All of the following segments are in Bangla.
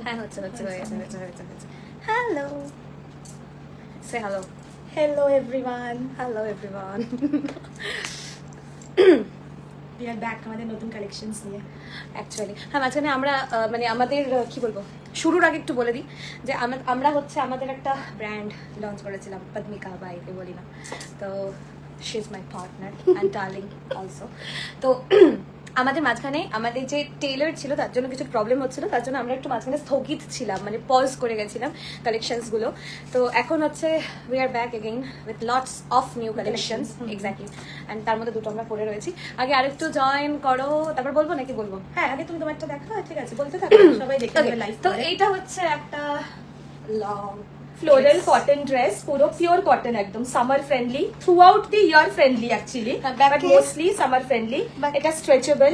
হ্যাঁ হচ্ছে hello say hello Hello everyone. Hello everyone We are back আমাদের নতুন কালেকশনস নিয়ে। অ্যাকচুয়ালি হ্যাঁ মাঝখানে আমরা মানে আমাদের কি বলবো শুরুর আগে একটু বলে দিই যে আমরা হচ্ছে আমাদের একটা ব্র্যান্ড লঞ্চ করেছিলাম পদ্মিকা বা একে বলি না, তো she is my partner and darling also. তো আমাদের মাঝখানে আমাদের যে টেলার ছিল তার জন্য কিছু প্রবলেম হচ্ছিল, তার জন্য আমরা একটু মাঝখানে স্থগিত ছিলাম, মানে পজ করে গেছিলাম কালেকশনসগুলো। তো এখন হচ্ছে we are back again with lots of new collections. Exactly, and তার মধ্যে দুটো আমরা পরে রয়েছি। আগে আরেকটু জয়েন করো, তারপর বলবো নাকি বলবো? হ্যাঁ, আগে তুমি তোমারটা দেখো। ঠিক আছে, বলতে থাকো, সবাই দেখে নেবে লাইভ। তো এইটা হচ্ছে একটা লং ফ্লোরাল কটন ড্রেস, পুরো পিওর কটন, একদম summer friendly, through out the year friendly actually, but mostly summer friendly. এটা স্ট্রেচেবল,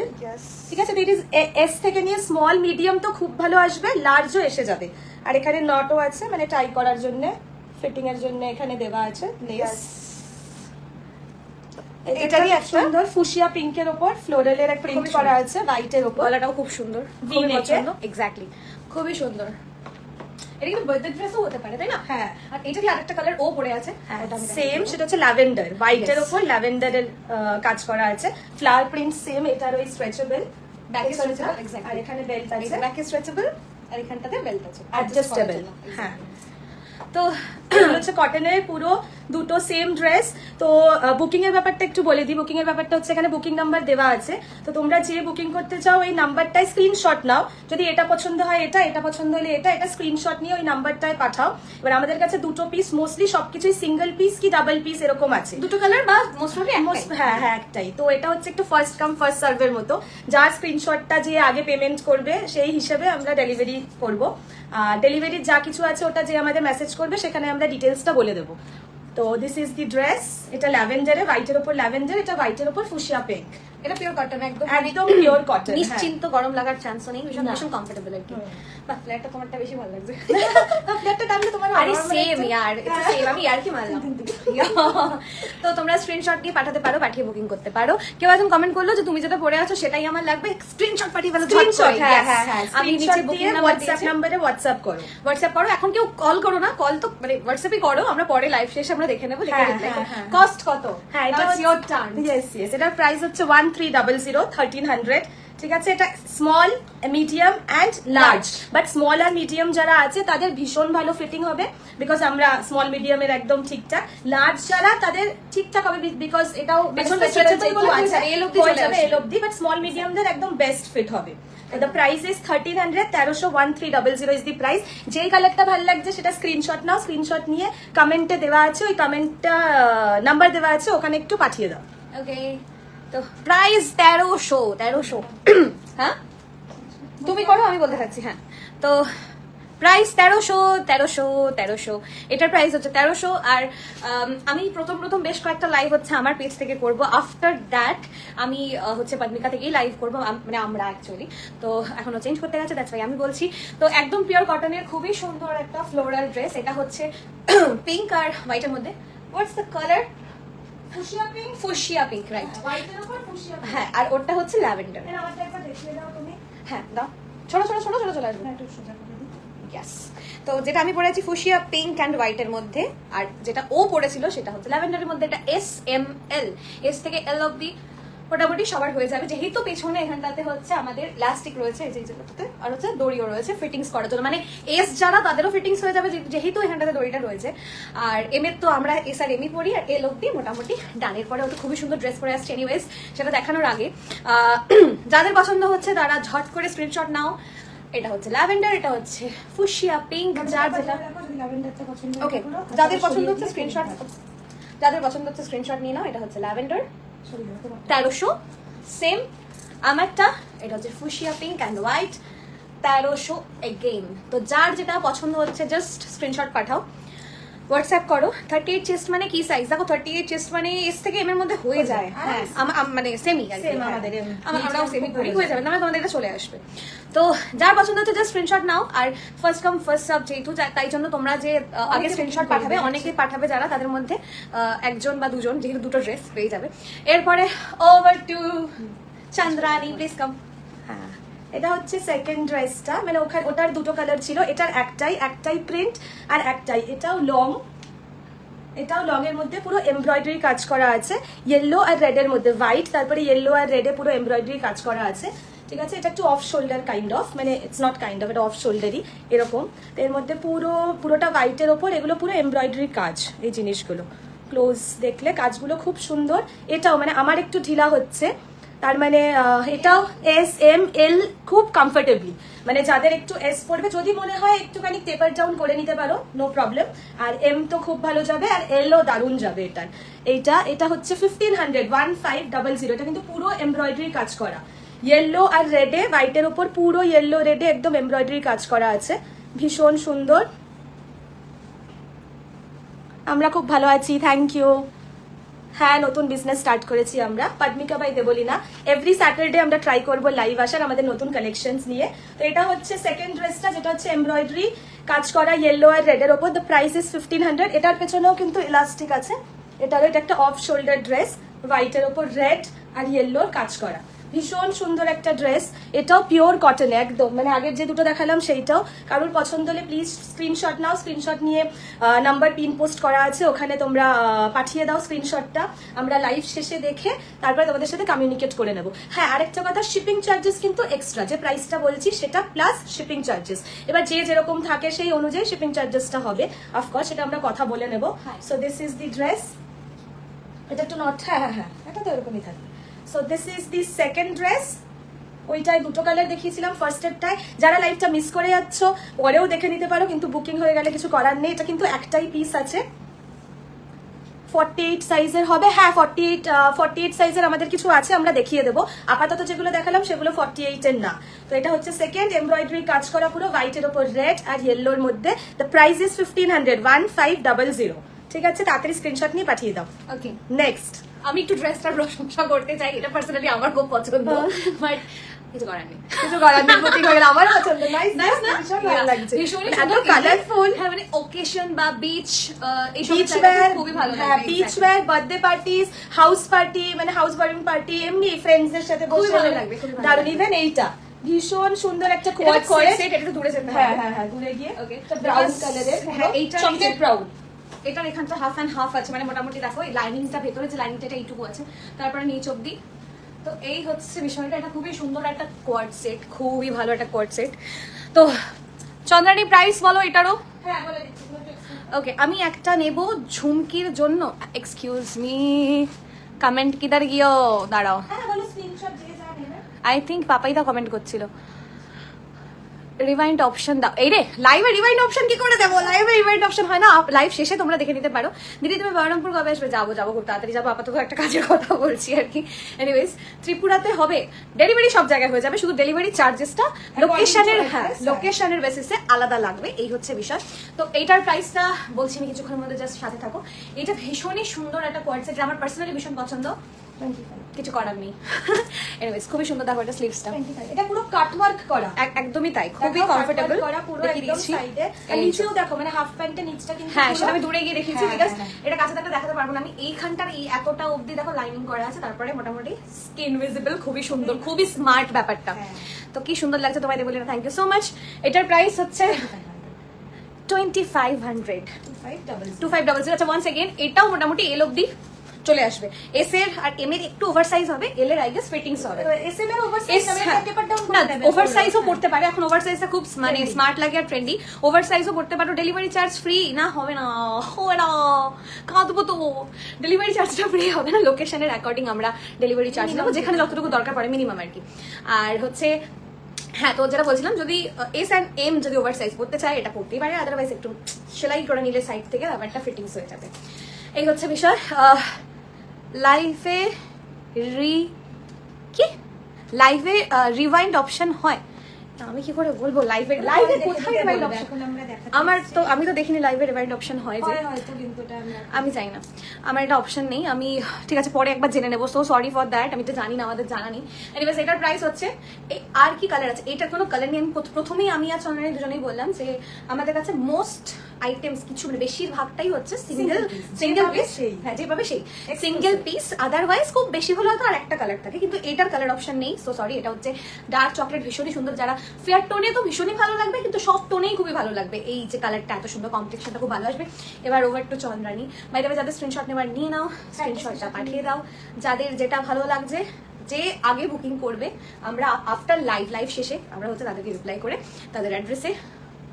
ঠিক আছে। ইট ইজ এস থেকে নিয়ে স্মল মিডিয়াম তো খুব ভালো আসবে, লার্জও এসে যাবে। আর এখানে নটও আছে, মানে টাই করার জন্য, ফিটিং এর জন্য এখানে দেওয়া আছে লেস। এটারই এক সুন্দর ফুশিয়া পিঙ্কের উপর ফ্লোরালের এক প্রিন্ট করা আছে হোয়াইটের উপর। গলাটাও খুব সুন্দর, খুবই পছন্দ। এক্স্যাক্টলি, খুবই সুন্দর। এটা কিন্তু বার্থডে ড্রেসও হতে পারে, তাই না? হ্যাঁ। আর এটা কি আরেকটা কালার ও পরে আছে? সেম, সেটা হচ্ছে ল্যাভেন্ডার, হোয়াইটের উপর ল্যাভেন্ডারের কাজ করা আছে। ফ্লাওয়ার প্রিন্ট সেম, এটার ওই স্ট্রেচেবল, ব্যাক স্ট্রেচেবল। আর এখানে বেল্ট আছে, ব্যাক স্ট্রেচেবল, আর এখানটাতে বেল্ট আছে অ্যাডজাস্টেবল। হ্যাঁ, তো হচ্ছে কটনের পুরো দুটো সেম ড্রেস। তো বুকিং এর ব্যাপারটা একটু বলে দিই। বুকিং এর ব্যাপারটা হচ্ছে এখানে বুকিং নাম্বার দেওয়া আছে, তো তোমরা যে বুকিং করতে চাও এই নাম্বারটায় স্ক্রিনশট নাও। যদি এটা পছন্দ হয় এটা পছন্দ হলে এটা স্ক্রিনশট নিয়ে ওই নাম্বারটায় পাঠাও। এবার আমাদের কাছে দুটো পিস, মোস্টলি সবকিছুই সিঙ্গেল পিস কি ডাবল পিস এরকম আছে, দুটো কালার বা মোস্টলি হ্যাঁ একটাই। তো এটা হচ্ছে একটু ফার্স্ট কাম ফার্স্ট সার্ভের মতো, যার স্ক্রিনশটটা যে আগে পেমেন্ট করবে সেই হিসেবে আমরা ডেলিভারি করব। ডেলিভারির যা কিছু আছে ওটা যে আমাদের মেসেজ করবে সেখানে আমরা ডিটেলসটা বলে দেবো। তো দিস ইজ দি ড্রেস। এটা ল্যাভেন্ডারে, হোয়াইটের উপর ল্যাভেন্ডার, এটা হোয়াইটের উপর ফুশিয়া পিঙ্ক। এটা পিওর কটন, একদম পিওর কটন, নিশ্চিন্ত, গরম লাগার চান্সও নেই, ভীষণ কমফোর্টেবল আর কি। বাহ, ফ্ল্যাটটা তোমারটা বেশি ভালো লাগছে। ফ্ল্যাটটা টানলে তোমার আরে সেম ইয়ার, সেম, আমি ইয়ার কি মারলাম। তো তোমরা স্ক্রিনশট নিয়ে পাঠাতে পারো, পাঠিয়ে বুকিং করতে পারো। কেউ একজন কমেন্ট করলো যে তুমি যেটা পরে আছো সেটাই আমার লাগবে, স্ক্রিনশট পাঠিয়ে ফেলো। আমি নিচে বুকিং হোয়াটসঅ্যাপ নম্বরে হোয়াটসঅ্যাপ করো। এখন কেউ কল করো না, কল তো মানে হোয়াটসঅ্যাপই করো, আমরা পরে লাইভ শেষে আমরা দেখে নেবো। কস্ট কত? হ্যাঁ, এটা ইওর টার্ন। ইয়েস, এটার প্রাইস হচ্ছে 1300, 1300। ঠিক আছে, এটা small, medium and large. But small আর মিডিয়াম যারা আছে তাদের ভীষণ ভালো ফিটিং হবে, বিকজ আমরা স্মল মিডিয়ামের একদম ঠিকঠাক। লার্জ যারা তাদের ঠিকঠাক হবে, বিকজ এটাও এল অব্দি, বাট স্মল মিডিয়ামদের একদম বেস্ট ফিট হবে। The price is 1300, 1300 is the price. যেই কালারটা ভালো লাগছে সেটা স্ক্রিনশট নাও, স্ক্রিনশট নিয়ে কমেন্টে দেওয়া আছে, ওই কমেন্টটা নাম্বার দেওয়া আছে, ওখানে একটু পাঠিয়ে দাও। ওকে, তো প্রাইস 1300 হ্যাঁ তুমি করো, আমি বলতে থাকছি। হ্যাঁ, তো প্রাইস 1300। এটার প্রাইস হচ্ছে 1300। আর আমি প্রথম বেশ কয়েকটা লাইভ হচ্ছে আমার পেজ থেকে করব। আফটার দ্যাট আমি হচ্ছে পদ্মিকা থেকেই লাইভ করবো, মানে আমরা অ্যাকচুয়ালি। তো এখনো চেঞ্জ করতে গেছে, দ্যাটস ওয়াই আমি বলছি। তো একদম পিওর কটনের খুবই সুন্দর একটা ফ্লোরাল ড্রেস। এটা হচ্ছে পিঙ্ক আর হোয়াইটের মধ্যে। What's the colour? Fuchsia pink, right. হ্যাঁ, আর ওটা হচ্ছে ল্যাভেন্ডার। হ্যাঁ দাও, ছোট চলে আসবে। ইয়েস, তো যেটা আমি পরেছি ফুশিয়া পিঙ্ক অ্যান্ড হোয়াইটের মধ্যে, আর যেটা ও পরেছিল সেটা হচ্ছে ল্যাভেন্ডারের মধ্যে। এটা SML, এস থেকে এল অব্দি মোটামুটি সবার হয়ে যাবে, যেহেতু পেছনে এখানটাতে হচ্ছে আমাদের ইলাস্টিক রয়েছে এই জায়গাটাতে, আর হচ্ছে দড়িও রয়েছে ফিটিংস করার জন্য, মানে এস যারা তাদেরও ফিটিংস হয়ে যাবে যেহেতু এখানটাতে দড়িটা রয়েছে। আর এম এর তো আমরা এস আর এমই পরি, আর এল অব্দি মোটামুটি ডানের পরে ওটা খুবই সুন্দর ড্রেস পরে আসছে। এনিওয়েজ, সেটা দেখানোর আগে যাদের পছন্দ হচ্ছে তারা ঝট করে স্ক্রিনশট নাও। এটা হচ্ছে ল্যাভেন্ডার, এটা হচ্ছে ফুশিয়া পিঙ্ক, যার যেটা ওকে, যাদের পছন্দ হচ্ছে স্ক্রিনশট নিয়ে নাও। এটা হচ্ছে ল্যাভেন্ডার 1300, সেম আমারটা। এটা হচ্ছে fuchsia pink and white 1300 again. তো যার যেটা পছন্দ হচ্ছে জাস্ট স্ক্রিনশট পাঠাও, হোয়াটসঅ্যাপ করো। 38 চেস্ট মানে কি সাইজ দেখো, 38 চেস্ট মানে এস থেকে এম এর মধ্যে হয়ে যায়। হ্যাঁ, মানে সেমি, আমরাও সেমি করি, হয়ে যাবে, তাহলে তোমাদের এটা চলে আসবে। তো যার পছন্দ হচ্ছে জাস্ট স্ক্রিনশট নাও। আর ফার্স্ট কাম ফার্স্ট সার্ভ যেহেতু, তাই জন্য তোমরা যে আগে স্ক্রিনশট পাঠাবে, অনেকে পাঠাবে যারা, তাদের মধ্যে একজন বা দুজন, যেহেতু দুটো ড্রেস পেয়ে যাবে। এরপরে over to Chandrani, please come. হ্যাঁ, এটা হচ্ছে সেকেন্ড ড্রেসটা, মানে ওখানে ওটার দুটো কালার ছিল, এটার একটাই প্রিন্ট আর একটাই, এটাও লং এর মধ্যে পুরো এমব্রয়ডারি কাজ করা আছে, ইয়েলো আর রেডের মধ্যে, হোয়াইট তারপরে ইয়েলো আর রেডে পুরো এমব্রয়ডারি কাজ করা আছে, ঠিক আছে। এটা একটু অফ শোল্ডার কাইন্ড অফ, মানে ইটস নট কাইন্ড অফ, এটা অফ শোল্ডারই এরকম। তো এর মধ্যে পুরোটা হোয়াইটের ওপর এগুলো পুরো এমব্রয়ডারি কাজ, এই জিনিসগুলো ক্লোজ দেখলে কাজগুলো খুব সুন্দর। এটাও মানে আমার একটু ঢিলা হচ্ছে, তার মানে এটাও এস এম এল খুব কমফোর্টেবলি, মানে যাদের একটু এস পড়বে যদি মনে হয় একটুখানি টেপার ডাউন করে নিতে পারো, নো প্রবলেম। আর এম তো খুব ভালো যাবে, আর এলও দারুণ যাবে এটার। এটা হচ্ছে 1500, এটা কিন্তু পুরো এমব্রয়ডারি কাজ করা, ইয়েলো আর রেডে, হোয়াইটের ওপর পুরো ইয়েলো রেডে একদম এমব্রয়ডারি কাজ করা আছে, ভীষণ সুন্দর। আমরা খুব ভালো আছি, থ্যাংক ইউ। হ্যাঁ, নতুন বিজনেস স্টার্ট করেছি আমরা, পদ্মিকা বাই দেবলিনা। এভরি স্যাটারডে আমরা ট্রাই করবো লাইভ আসার আমাদের নতুন কালেকশনস নিয়ে। তো এটা হচ্ছে সেকেন্ড ড্রেসটা, যেটা হচ্ছে এমব্রয়ডারি কাজ করা ইয়েলো আর রেডের ওপর। The price is 1500। এটার পেছনেও কিন্তু ইলাস্টিক আছে, এটা একটা অফ শোল্ডার ড্রেস, হোয়াইটের ওপর রেড আর ইয়েলোর কাজ করা, ভীষণ সুন্দর একটা ড্রেস। এটাও পিওর কটন একদম, মানে আগের যে দুটো দেখালাম সেইটাও। কারোর পছন্দ হলে প্লিজ স্ক্রিনশট নাও, স্ক্রিনশট নিয়ে নাম্বার পিন পোস্ট করা আছে ওখানে, তোমরা পাঠিয়ে দাও স্ক্রিনশটটা, আমরা লাইভ শেষে দেখে তারপরে তোমাদের সাথে কমিউনিকেট করে নেবো। হ্যাঁ, আরেকটা কথা, শিপিং চার্জেস কিন্তু এক্সট্রা, যে প্রাইসটা বলছি সেটা প্লাস শিপিং চার্জেস। এবার যে যেরকম থাকে সেই অনুযায়ী শিপিং চার্জেসটা হবে, অফকোর্স সেটা আমরা কথা বলে নেবো। So this is the dress, এটা একটু নট, হ্যাঁ এটা তো এরকমই থাকবে। So this is the second dress, ওইটাই দুটো কালার দেখিয়েছিলাম ফার্স্টেরটায়। যারা লাইভটা মিস করে যাচ্ছ পরেও দেখে নিতে পারো, কিন্তু বুকিং হয়ে গেলে কিছু করার নেই। এটা কিন্তু একটাই পিস আছে, 48 সাইজের হবে। হ্যাঁ, 48 সাইজের আমাদের কিছু আছে, আমরা দেখিয়ে দেবো। আপাতত যেগুলো দেখালাম সেগুলো 48 এর না। তো এটা হচ্ছে সেকেন্ড, এমব্রয়ডারি কাজ করা পুরো হোয়াইটের ওপর রেড আর ইয়েলোর মধ্যে। দ্য প্রাইস ইজ 1500, ঠিক আছে। তাড়াতাড়ি স্ক্রিনশট নিয়ে পাঠিয়ে দাও। ওকে, নেক্সট আমি একটু ড্রেসটার প্রশংসা করতে চাই, এটা পার্সোনালি আমার খুব পছন্দ, বাট কিছু করার নেই। বুকিং হয়ে গেল, আমার পছন্দ। নাইস না, ভীষণ ভালো লাগছে, ভীষণই এত কালারফুল। হ্যাঁ, মানে ওকেশন বা বিচ, বিচ ওয়্যার, খুবই ভালো হ্যাঁ, লাগে। Beach wear, birthday parties, house party, মানে হাউস ওয়ার্মিং পার্টি, এমনি ফ্রেন্ডস এর সাথে খুবই বসে ভালো লাগবে, খুবই ভালো দারুণ। লাগবে। ইভেন এইটা ভীষণ সুন্দর একটা এটা কোয়াড কোয়াড সেট। সেট, এটা তো দূরে যেতে হ্যাঁ হবে। হ্যাঁ হ্যাঁ, দূরে গিয়ে ওকে, ব্রাউন কালারের, হ্যাঁ, এইটা চকলেট ব্রাউন। এটার এখানটা হাফ অ্যান্ড হাফ আছে, মানে মোটামুটি দেখো এই লাইনিংটা, ভেতরে যে লাইনিংটা এটা এইটুকু আছে, তারপরে নিচ অব্দি। তো এই হচ্ছে বিষয়টা, এটা খুবই সুন্দর একটা কোয়াড সেট, খুবই ভালো একটা কোয়াড সেট। তো চন্দ্রানী, প্রাইস বলো এটারও। হ্যাঁ, বলে দিচ্ছি। ওকে, আমি একটা নেব ঝুমকির জন্য। এক্সকিউজ মি, কমেন্ট কিদার গিয়েও দাঁড়াও, হ্যাঁ, বলো স্ক্রিনশট দিয়ে যা নেবে। আই থিঙ্ক পাপাইদা কমেন্ট করছিল, রিভাইন্ড অপশন দাও। এই রে, লাইভে রিভাইন্ড অপশন কি করে দেবো? লাইভে রিভাইন্ড অপশন হয় না, লাইভ শেষে তোমরা দেখে নিতে পারো। দিদি তুমি বহরমপুর কবে আসবে? যাবো খুব তাড়াতাড়ি যাবো, আপাতত একটা কাজের কথা বলছি আর কি। এনিওয়েজ, ত্রিপুরাতে হবে ডেলিভারি, সব জায়গায় হয়ে যাবে, শুধু ডেলিভারি চার্জেসটা লোকেশনের, হ্যাঁ লোকেশনের বেসিসে আলাদা লাগবে, এই হচ্ছে বিষয়। তো এইটার প্রাইসটা বলছি আমি কিছুক্ষণের মধ্যে, জাস্ট সাথে থাকো। এটা ভীষণই সুন্দর একটা কোয়াড সেট, আমার পার্সোনালি ভীষণ পছন্দ, কিছু করার নেই। এনিওয়েজ, খুবই সুন্দর, দেখো এটা স্লিভসটা, এটা পুরো কাটওয়ার্ক করা, একদমই তাই, খুবই কমফোর্টেবল করা পুরো দেখিয়ে একদম দিচ্ছি। সাইডে। আর নিচেও দেখো, মানে হাফ প্যান্টের নিচটা কিন্তু হ্যাঁ, পুরো- সেটা আমি দূরে গিয়ে দেখিয়েছি, হ্যাঁ, বিকজ হ্যাঁ, এটা কাছে থাকলে দেখাতে পারবো না। আমি এইখানটার এই এতটা অবধি দেখো লাইনিং করা আছে, তারপরে মোটামুটি স্কিন ভিজিবল, খুবই সুন্দর, খুবই স্মার্ট ব্যাপারটা। হ্যাঁ। তো কি সুন্দর লাগছে তোমায় বলি না, থ্যাংক ইউ সো মাচ। এটার প্রাইস হচ্ছে 2500, 2500। আচ্ছা, ওয়ান্স এগেন, এটাও মোটামুটি এল অবধি চলে আসবে। এস এর আর এম এর একটু ওভারসাইজ হবে, এল এর আই গেস ফিটিংস হবে। এসএম এর ওভারসাইজ হবে, এটা টেপার ডাউন করে দেবে। ওভারসাইজও পড়তে পারে, এখন ওভারসাইজটা খুব মানে স্মার্ট লাগে আর ট্রেন্ডি। ওভারসাইজও পড়তে পারো, ডেলিভারি চার্জ ফ্রি না, হবে না, কাঁদবো তো। ডেলিভারি চার্জটা ফ্রি হবে না, লোকেশনের অ্যাকর্ডিং আমরা ডেলিভারি চার্জ নেবো, যেখানে যতটুকু দরকার পড়ে, মিনিমাম আর কি। আর হচ্ছে হ্যাঁ, তো যেটা বলছিলাম, যদি এস অ্যান্ড এম যদি ওভার সাইজ করতে চায় এটা করতেই পারে, আদারওয়াইজ একটু সেলাই করে নিলে সাইড থেকে ব্যাপারটা ফিটিংস হয়ে যাবে। এই হচ্ছে বিষয়। লাইফে লাইভে রিভাইন্ড অপশন হয়, আমি কি করে বলবো লাইভে কোথায় রিমাইন্ড অপশন? আমি তো দেখিনি লাইভে রিমাইন্ড অপশন হয় যে, আমি জানি না, আমার এটা অপশন নেই। আমি ঠিক আছে পরে একবার জেনে নেবো, সো সরি ফর দ্যাট, আমি তো জানি না, আমাদের জানা নেই। এনিওয়েজ এটার প্রাইস হচ্ছে, আর কি কালার আছে, এটার কোনো কালার নেই। আমি প্রথমেই আমি আর চন্দ্রানী দুজনেই বললাম যে আমাদের কাছে মোস্ট আইটেমস কিছু মানে বেশিরভাগটাই হচ্ছে সিঙ্গেল পিস, হ্যাঁ যেভাবে সেই সিঙ্গেল পিস, আদারওয়াইজ খুব বেশি হলে হয়তো আর একটা কালার থাকে, কিন্তু এটার কালার অপশন নেই, সো সরি। এটা হচ্ছে ডার্ক চকলেট, ভীষণই সুন্দর, যারা ফেয়ার টোনে তো ভীষণই ভালো লাগবে, কিন্তু সফট টোনেই খুবই ভালো লাগবে। এই যে কালারটা এত সুন্দর, কমপ্লেক্সনটা খুব ভালো আসবে। এবার over to Chandrani. By the way, যাদের স্ক্রিনশট নেবার নিয়ে নাও, স্ক্রিনশটটা পাঠিয়ে দাও, যাদের যেটা ভালো লাগছে, যে আগে বুকিং করবে, আমরা আফটার লাইভ শেষে আমরা হচ্ছে তাদেরকে রিপ্লাই করে তাদের অ্যাড্রেসে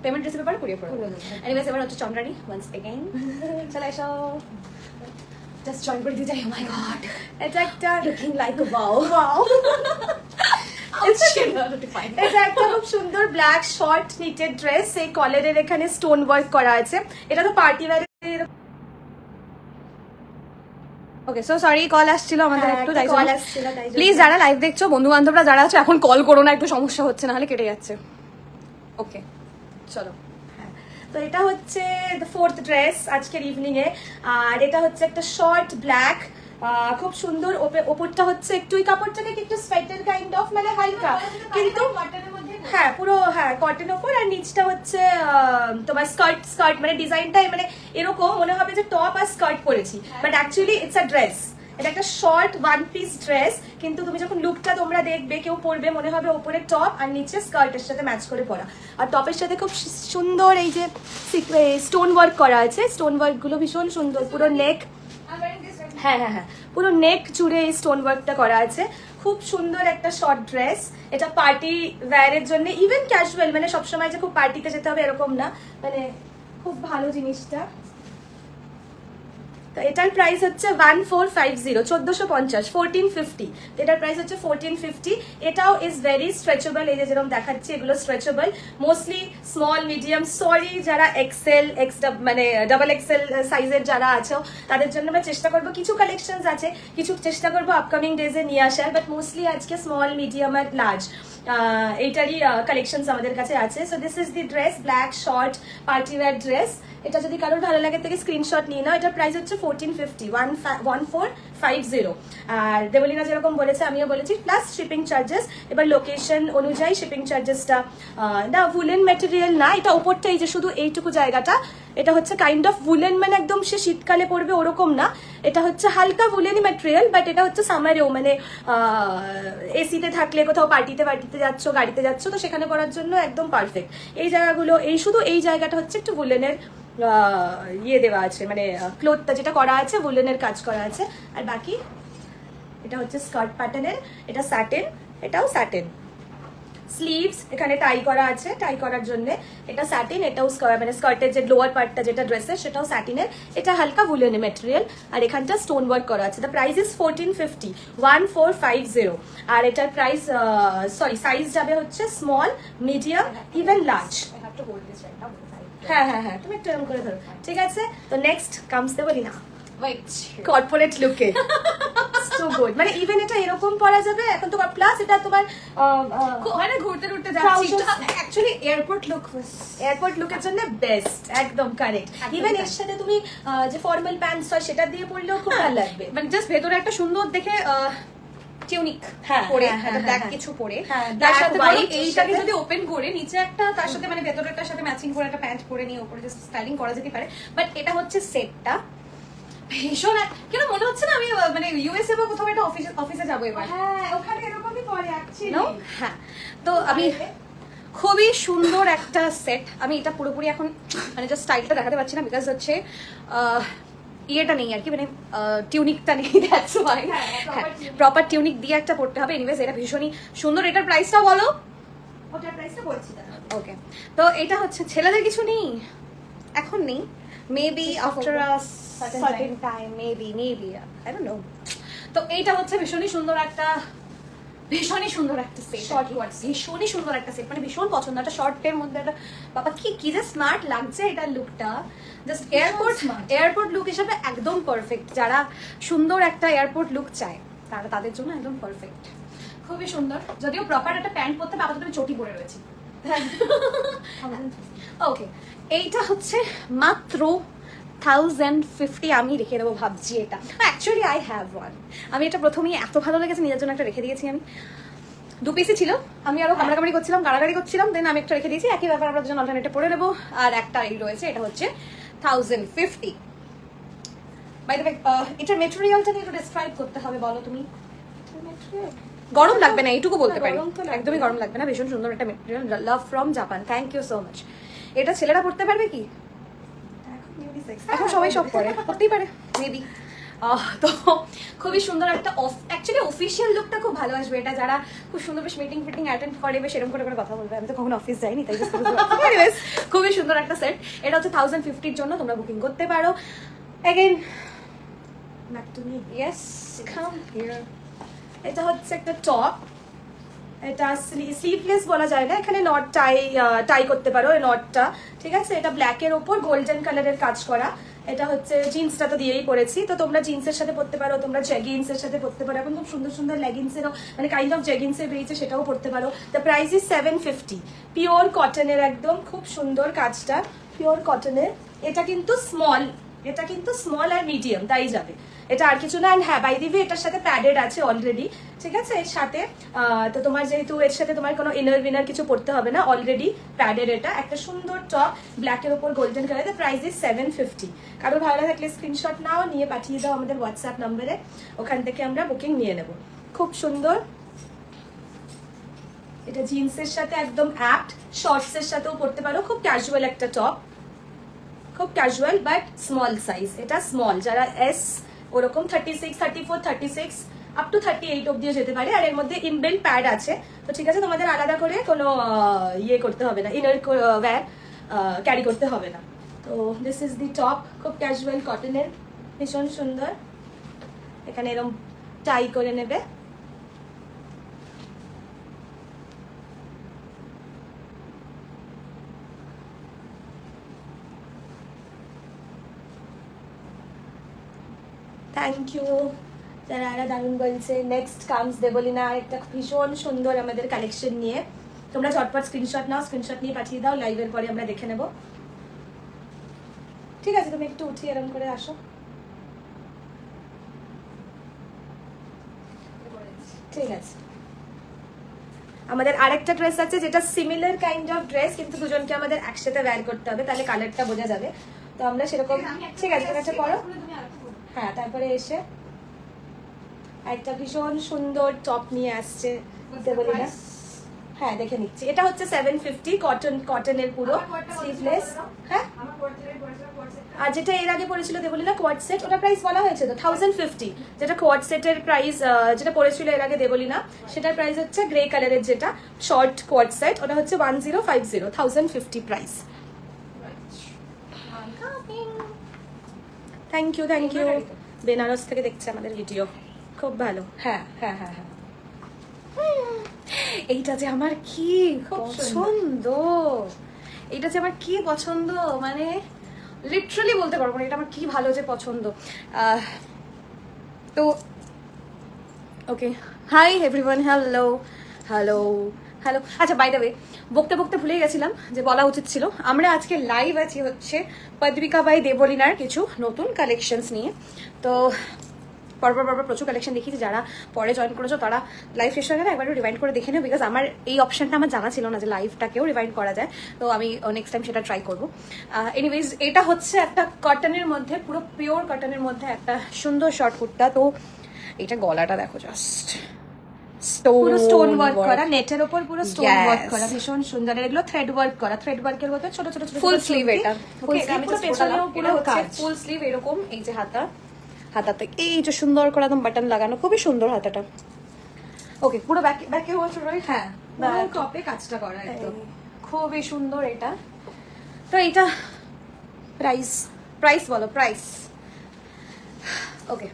পেমেন্ট রিসিভ পেপার কুরিয়ার করে দেবো। এনিওয়েজ এবার হচ্ছে চন্দ্রানী ওয়ান্স এগেইন চলে এসো, জাস্ট জয়েন করে দিয়ে যাই। ও মাই গড, এটা একটা লুকিং লাইক আ ওয়াও এটা একটা খুব সুন্দর ব্ল্যাক শর্ট নিটেড ড্রেস, এই কলারের এখানে স্টোন ওয়ার্ক করা আছে। এটা তো পার্টি ওয়্যার। ওকে, সো সরি, কল আসছিল আমাদের একটু, তাই কল আসছিল। প্লিজ যারা লাইভ দেখছো, বন্ধু বান্ধবরা যারা আছে, এখন কল করো না, একটু সমস্যা হচ্ছে, না হলে কেটে যাচ্ছে। ওকে চলো। তো এটা হচ্ছে দ্য ফোর্থ ড্রেস আজকের ইভিনিং এ, আর এটা হচ্ছে একটা শর্ট ব্ল্যাক, খুব সুন্দর। ওপরটা হচ্ছে একটু, এই কাপড়টাকে একটু সোয়েটার কাইন্ড অফ, মানে হালকা, কিন্তু হ্যাঁ পুরো হ্যাঁ কটন ওপর, আর নিচটা হচ্ছে তোমার স্কার্ট মানে ডিজাইনটা মানে এরকম মনে হবে যে টপ আর স্কার্ট পরেছি, but actually it's a dress. এটা একটা শর্ট ওয়ান পিস ড্রেস, কিন্তু তুমি যখন লুকটা তোমরা দেখবে, কেউ পরবে মনে হবে ওপরে টপ আর নিচে স্কার্টের সাথে ম্যাচ করে পরা। আর টপের সাথে খুব সুন্দর এই যে স্টোন ওয়ার্ক করা আছে, স্টোন ওয়ার্ক গুলো ভীষণ সুন্দর, পুরো নেক, হ্যাঁ হ্যাঁ হ্যাঁ পুরো নেক জুড়ে এই স্টোন ওয়ার্কটা করা আছে। খুব সুন্দর একটা শর্ট ড্রেস, এটা পার্টি ওয়্যারের জন্য, ইভেন ক্যাজুয়াল, মানে সবসময় যে খুব পার্টিতে যেতে হবে এরকম না, মানে খুব ভালো জিনিসটা। তো এটার প্রাইস হচ্ছে 1450, 1450, 1450। এটার প্রাইস হচ্ছে 1450। এটাও ইজ ভেরি স্ট্রেচেবল, এই যে যেরকম দেখাচ্ছি এগুলো stretchable, mostly small medium, sorry যারা এক্সেল মানে ডাবল এক্সেল সাইজের যারা আছো তাদের জন্য আমরা চেষ্টা করবো, কিছু কালেকশনস আছে, কিছু চেষ্টা করবো আপকামিং ডেজে নিয়ে আসার, বাট মোস্টলি আজকে স্মল মিডিয়াম আর লার্জ এইটারই কালেকশনস আমাদের কাছে আছে। So this is the dress, black short party wear dress. এটা যদি কারোর ভালো লাগে থেকে স্ক্রিনশট নিয়ে নাও। এটার প্রাইস হচ্ছে 1450, 1450। আর দেবলিনা যেরকম বলেছে আমিও বলেছি, প্লাস শিপিং চার্জেস। এবার লোকেশন অনুযায়ী শিপিং চার্জেসটা, না উলেন ম্যাটেরিয়াল না, এটা উপরটা এই যে শুধু এইটুকু জায়গাটা, এটা হচ্ছে কাইন্ড অফ উলেন, মানে একদম সে শীতকালে পরবে ওরকম না, এটা হচ্ছে হালকা উলেনই ম্যাটেরিয়াল, বাট এটা হচ্ছে সামারেও, মানে এসিতে থাকলে, কোথাও পার্টিতে যাচ্ছ, গাড়িতে যাচ্ছ, তো সেখানে পরার জন্য একদম পারফেক্ট। এই জায়গাগুলো, এই শুধু এই জায়গাটা হচ্ছে একটু উলেনের ইয়ে দেওয়া আছে, মানে ক্লোথটা যেটা করা আছে উলেনের কাজ করা আছে, আর বাকি এটা হচ্ছে স্কার্ট প্যাটার্নের, এটা স্যাটেন, এটাও স্যাটেন। স্লিভস এখানে টাই করা আছে, টাই করার জন্য এটা স্যাটিন, এটাও মানে স্কার্টের যে লোয়ার পার্টটা যেটা ড্রেসের সেটাও স্যাটিনের, এটা হালকা উলেনের ম্যাটেরিয়াল, আর এখানটা স্টোন ওয়ার্ক করা আছে। The price is 1450, 1450। আর এটার প্রাইস সরি সাইজ যাবে হচ্ছে স্মল, মিডিয়াম, ইভেন লার্জ। হ্যাঁ হ্যাঁ হ্যাঁ তুমি একটু এরকম করে ধরো, ঠিক আছে। তো নেক্সট কামস দেবলিনা কর্পোরেট লুকে, সো গুড, মানে ইভেন এটা এরকম পরা যাবে এখন তো, প্লাস এটা তোমার মানে ঘুরতে ঘুরতে যাচ্ছি, অ্যাকচুয়ালি এয়ারপোর্ট লুকের জন্য বেস্ট, একদম কারেক্ট। ইভেন এর সাথে তুমি যে ফর্মাল প্যান্টস হয় সেটা দিয়ে পরলেও খুব ভালো লাগবে, মানে জাস্ট ভেতরে একটা সুন্দর দেখে টিউনিক পরে, একটা ব্ল্যাক কিছু পরে, তার সাথে এইটাকে যদি ওপেন করে নিচে একটা, তার সাথে মানে ভেতরেরটার সাথে ম্যাচিং করে একটা প্যান্ট পরে নিয়ে উপরে জাস্ট স্টাইলিং করা যেতে পারে। বাট এটা হচ্ছে সেটটা ভীষণ, কেন মনে হচ্ছে না আমি মানে ইউএসএ বা কোথাও একটা অফিসে যাবো এবার। হ্যাঁ ওখানে এরকমই পরে অ্যাকচুয়ালি। হ্যাঁ, তো আমি খুবই সুন্দর একটা সেট, আমি এটা পুরোপুরি এখন মানে জাস্ট স্টাইলটা দেখাতে পারছি না, বিকজ হচ্ছে ইয়েটা নেই আর কি, মানে টিউনিকটা নেই, দ্যাটস ওয়াই। হ্যাঁ, প্রপার টিউনিক দিয়ে একটা পড়তে হবে। এনিওয়েজ এটা ভীষণই সুন্দর। এটার প্রাইসটা বলো। ওটার প্রাইসটা বলছি না। ওকে, তো এটা হচ্ছে ছেলেদের কিছু নেই, এখন নেই, maybe after a certain time, maybe I don't know. তো এইটা হচ্ছে ভীষণই সুন্দর একটা সেট, শর্ট ওয়ার্ডস, ভীষণই সুন্দর একটা সেট, মানে ভীষণ পছন্দ। একটা শর্টের মধ্যে একটা, বাবা কি যে স্মার্ট লাগছে এটার লুকটা, জাস্ট এয়ারপোর্ট লুক হিসাবে একদম পারফেক্ট। যারা সুন্দর একটা এয়ারপোর্ট লুক চায় তাদের জন্য একদম পারফেক্ট, খুবই সুন্দর। যদিও প্রপার একটা প্যান্ট পরতে হবে, আপাতত আমি চটি পরে রয়েছি। ওকে, এইটা হচ্ছে মাত্র 1050। আমি রেখে দেবো ভাবছি এটা। Actually I have one. আমি এটা প্রথমেই এত ভালো লেগেছে, নিজের জন্য একটা রেখে দিয়েছি। আমি 2 পিসই ছিল, আমি আরো কামড়াকামড়ি করছিলাম, গাড়াগাড়ি করছিলাম, দেন আমি একটা রেখে দিয়েছি। একই ব্যাপার, আমরা দুজন অল্টারনেটে পরে নেবো। আর একটা এই রয়েছে, এটা হচ্ছে 1050। বাই দ্য ওয়ে, এটার মেটেরিয়ালটা নিয়ে একটু ডেসক্রাইব করতে হবে, বলো তুমি। গরম লাগবে না, এইটুকু বলতে পারি, একদমই গরম লাগবে না। ভীষণ সুন্দর একটা material, love from Japan, thank you so much. এটা ছেলেরা পড়তে পারবে কি? এখন সবাই সব পরে, পড়তেই পারে মেবি। তো খুবই সুন্দর একটা, অ্যাকচুয়ালি অফিসিয়াল লুকটা খুব ভালো আসবে এটা। যারা খুব সুন্দর বেশ মিটিং ফিটিং অ্যাটেন্ড করে, বেশ এরকম করে কথা বলবে। আমি তো কখনো অফিস যাইনি, তাই খুবই সুন্দর একটা সেট। এটা হচ্ছে 1050-র জন্য তোমরা বুকিং করতে পারো। Again back to me. Yes, come here. এটা হচ্ছে একটা টপ, এটা স্লিভলেস বলা যায় না, এখানে নট টাই করতে পারো এই নটটা, ঠিক আছে। এটা ব্ল্যাকের ওপর গোল্ডেন কালারের কাজ করা। এটা হচ্ছে জিন্সটা তো দিয়েই পরেছি, তো তোমরা জিন্সের সাথে পরতে পারো, তোমরা জেগিন্স এর সাথে পরতে পারো। এখন খুব সুন্দর সুন্দর লেগিংসেরও মানে কাইন্ড অফ জেগিন্স এর বেরিয়েছে, সেটাও পরতে পারো। The price is 750। পিওর কটনের, একদম খুব সুন্দর কাজটা, পিওর কটনের। এটা কিন্তু স্মল আর মিডিয়াম তাই যাবে, এটা আর কিছু না। হ্যাঁ, বাই দি ওয়ে এটার সাথে প্যাডেড আছে অলরেডি, ঠিক আছে। এর সাথে তো তোমার যেহেতু এর সাথে তোমার কোনো ইনার উইনার কিছু পড়তে হবে না, অলরেডি প্যাডেড। এটা একটা সুন্দর টপ, ব্ল্যাকের ওপর golden colour. The price is 750। কারো ভালো থাকলে স্ক্রিনশট নাও, নিয়ে পাঠিয়ে দাও আমাদের হোয়াটসঅ্যাপ নাম্বারে, ওখান থেকে আমরা বুকিং নিয়ে নেব। খুব সুন্দর। এটা জিন্সের সাথে একদম অ্যাপ্ট, শর্টস এর সাথেও পড়তে পারো। খুব ক্যাজুয়াল একটা টপ, খুব ক্যাজুয়াল বাট স্মল সাইজ। এটা স্মল, যারা এস ওরকম 36, 34, 36 আপ টু 38 অব্দিও যেতে পারে। আর এর মধ্যে ইনবিল্ট প্যাড আছে, তো ঠিক আছে, তোমাদের আলাদা করে কোনো ইয়ে করতে হবে না, ইনার ওয়্যার ক্যারি করতে হবে না। তো দিস ইজ দি টপ, খুব ক্যাজুয়াল কটনের, ভীষণ সুন্দর। এখানে এরকম টাই করে নেবে। থ্যাংক ইউ যারা দারুণ বলছে। নেক্সট কামস দেবলিনা, একটা ভীষণ সুন্দর আমাদের কালেকশন নিয়ে। তোমরা ঝটপট স্ক্রিনশট নাও, স্ক্রিনশট নিয়ে পাঠিয়ে দাও, লাইভের পরে আমরা দেখে নেব। ঠিক আছে, তুমি একটু উঠিয়ে এরকম করে আসো। ঠিক আছে, আমাদের আরেকটা ড্রেস আছে যেটা সিমিলার কাইন্ড অফ ড্রেস, কিন্তু দুজনকে আমাদের একসাথে ওয়্যার করতে হবে, তাহলে কালারটা বোঝা যাবে। তো আমরা সেরকম, ঠিক আছে, তুমি একটা করো। হ্যাঁ, তারপরে এসে একটা ভীষণ সুন্দর টপ নিয়ে আসছে দেবলিনা। হ্যাঁ, দেখে নিচ্ছি। এটা হচ্ছে 750, কটনের পুরো স্লিভলেস। হ্যাঁ, আর যেটা এর আগে পড়েছিল দেবলিনা কোয়াড সেট, ওটা প্রাইস বলা হয়েছে তো 1050। যেটা কোয়াড সেটের প্রাইস, যেটা পড়েছিল এর আগে দেবলিনা, সেটার প্রাইস হচ্ছে গ্রে কালারের যেটা শর্ট কোয়াড সেট, ওটা হচ্ছে 1050, 1050 price. Thank you, thank you. Banaras থেকে দেখছে আমাদের ভিডিও, খুব ভালো। হ্যাঁ হ্যাঁ হ্যাঁ হ্যাঁ, এইটা যে আমার কি পছন্দ, এইটা যে আমার কি পছন্দ, মানে লিটারালি বলতে পারবো না এটা আমার কি ভালো যে পছন্দ। তো okay, hi everyone, hello hello hello. আচ্ছা, বাই দ্য ওয়ে, বকতে বকতে ভুলে গেছিলাম যে বলা উচিত ছিল, আমরা আজকে লাইভ আছি হচ্ছে পদ্মিকা বাই দেবলিনার কিছু নতুন কালেকশনস নিয়ে। তো পরপর প্রচুর কালেকশন দেখিয়েছি, যারা পরে জয়েন করেছো তারা লাইভ শেষ হয়ে গেলে একবার রিভাইন্ড করে দেখে নেও, বিকজ আমার এই অপশনটা আমার জানা ছিল না যে লাইভটাকেও রিভাইন্ড করা যায়। তো আমি নেক্সট টাইম সেটা ট্রাই করবো। এনিওয়েজ, এটা হচ্ছে একটা কটনের মধ্যে, পুরো পিওর কটনের মধ্যে একটা সুন্দর শর্ট কুর্তা। তো এটা গলাটা দেখো, জাস্ট পুরো স্টোন ওয়ার্ক করা, নেটের উপর পুরো স্টোন ওয়ার্ক করা, ভীষণ সুন্দর। এগুলো থ্রেড ওয়ার্ক করা, থ্রেড ওয়ার্কের মধ্যে ছোট ছোট ফুল স্লিভ। এটা পুরো হচ্ছে ফুল স্লিভ এরকম। এই যে হাতাতে এই যে সুন্দর করে একদম বাটন লাগানো, খুবই সুন্দর হাতাটা। ওকে, পুরো ব্যাকে হচ্ছে, হ্যাঁ, টপে কাজটা করা একদম খুবই সুন্দর এটা। তো এইটা প্রাইস বলো, প্রাইস। ওকে,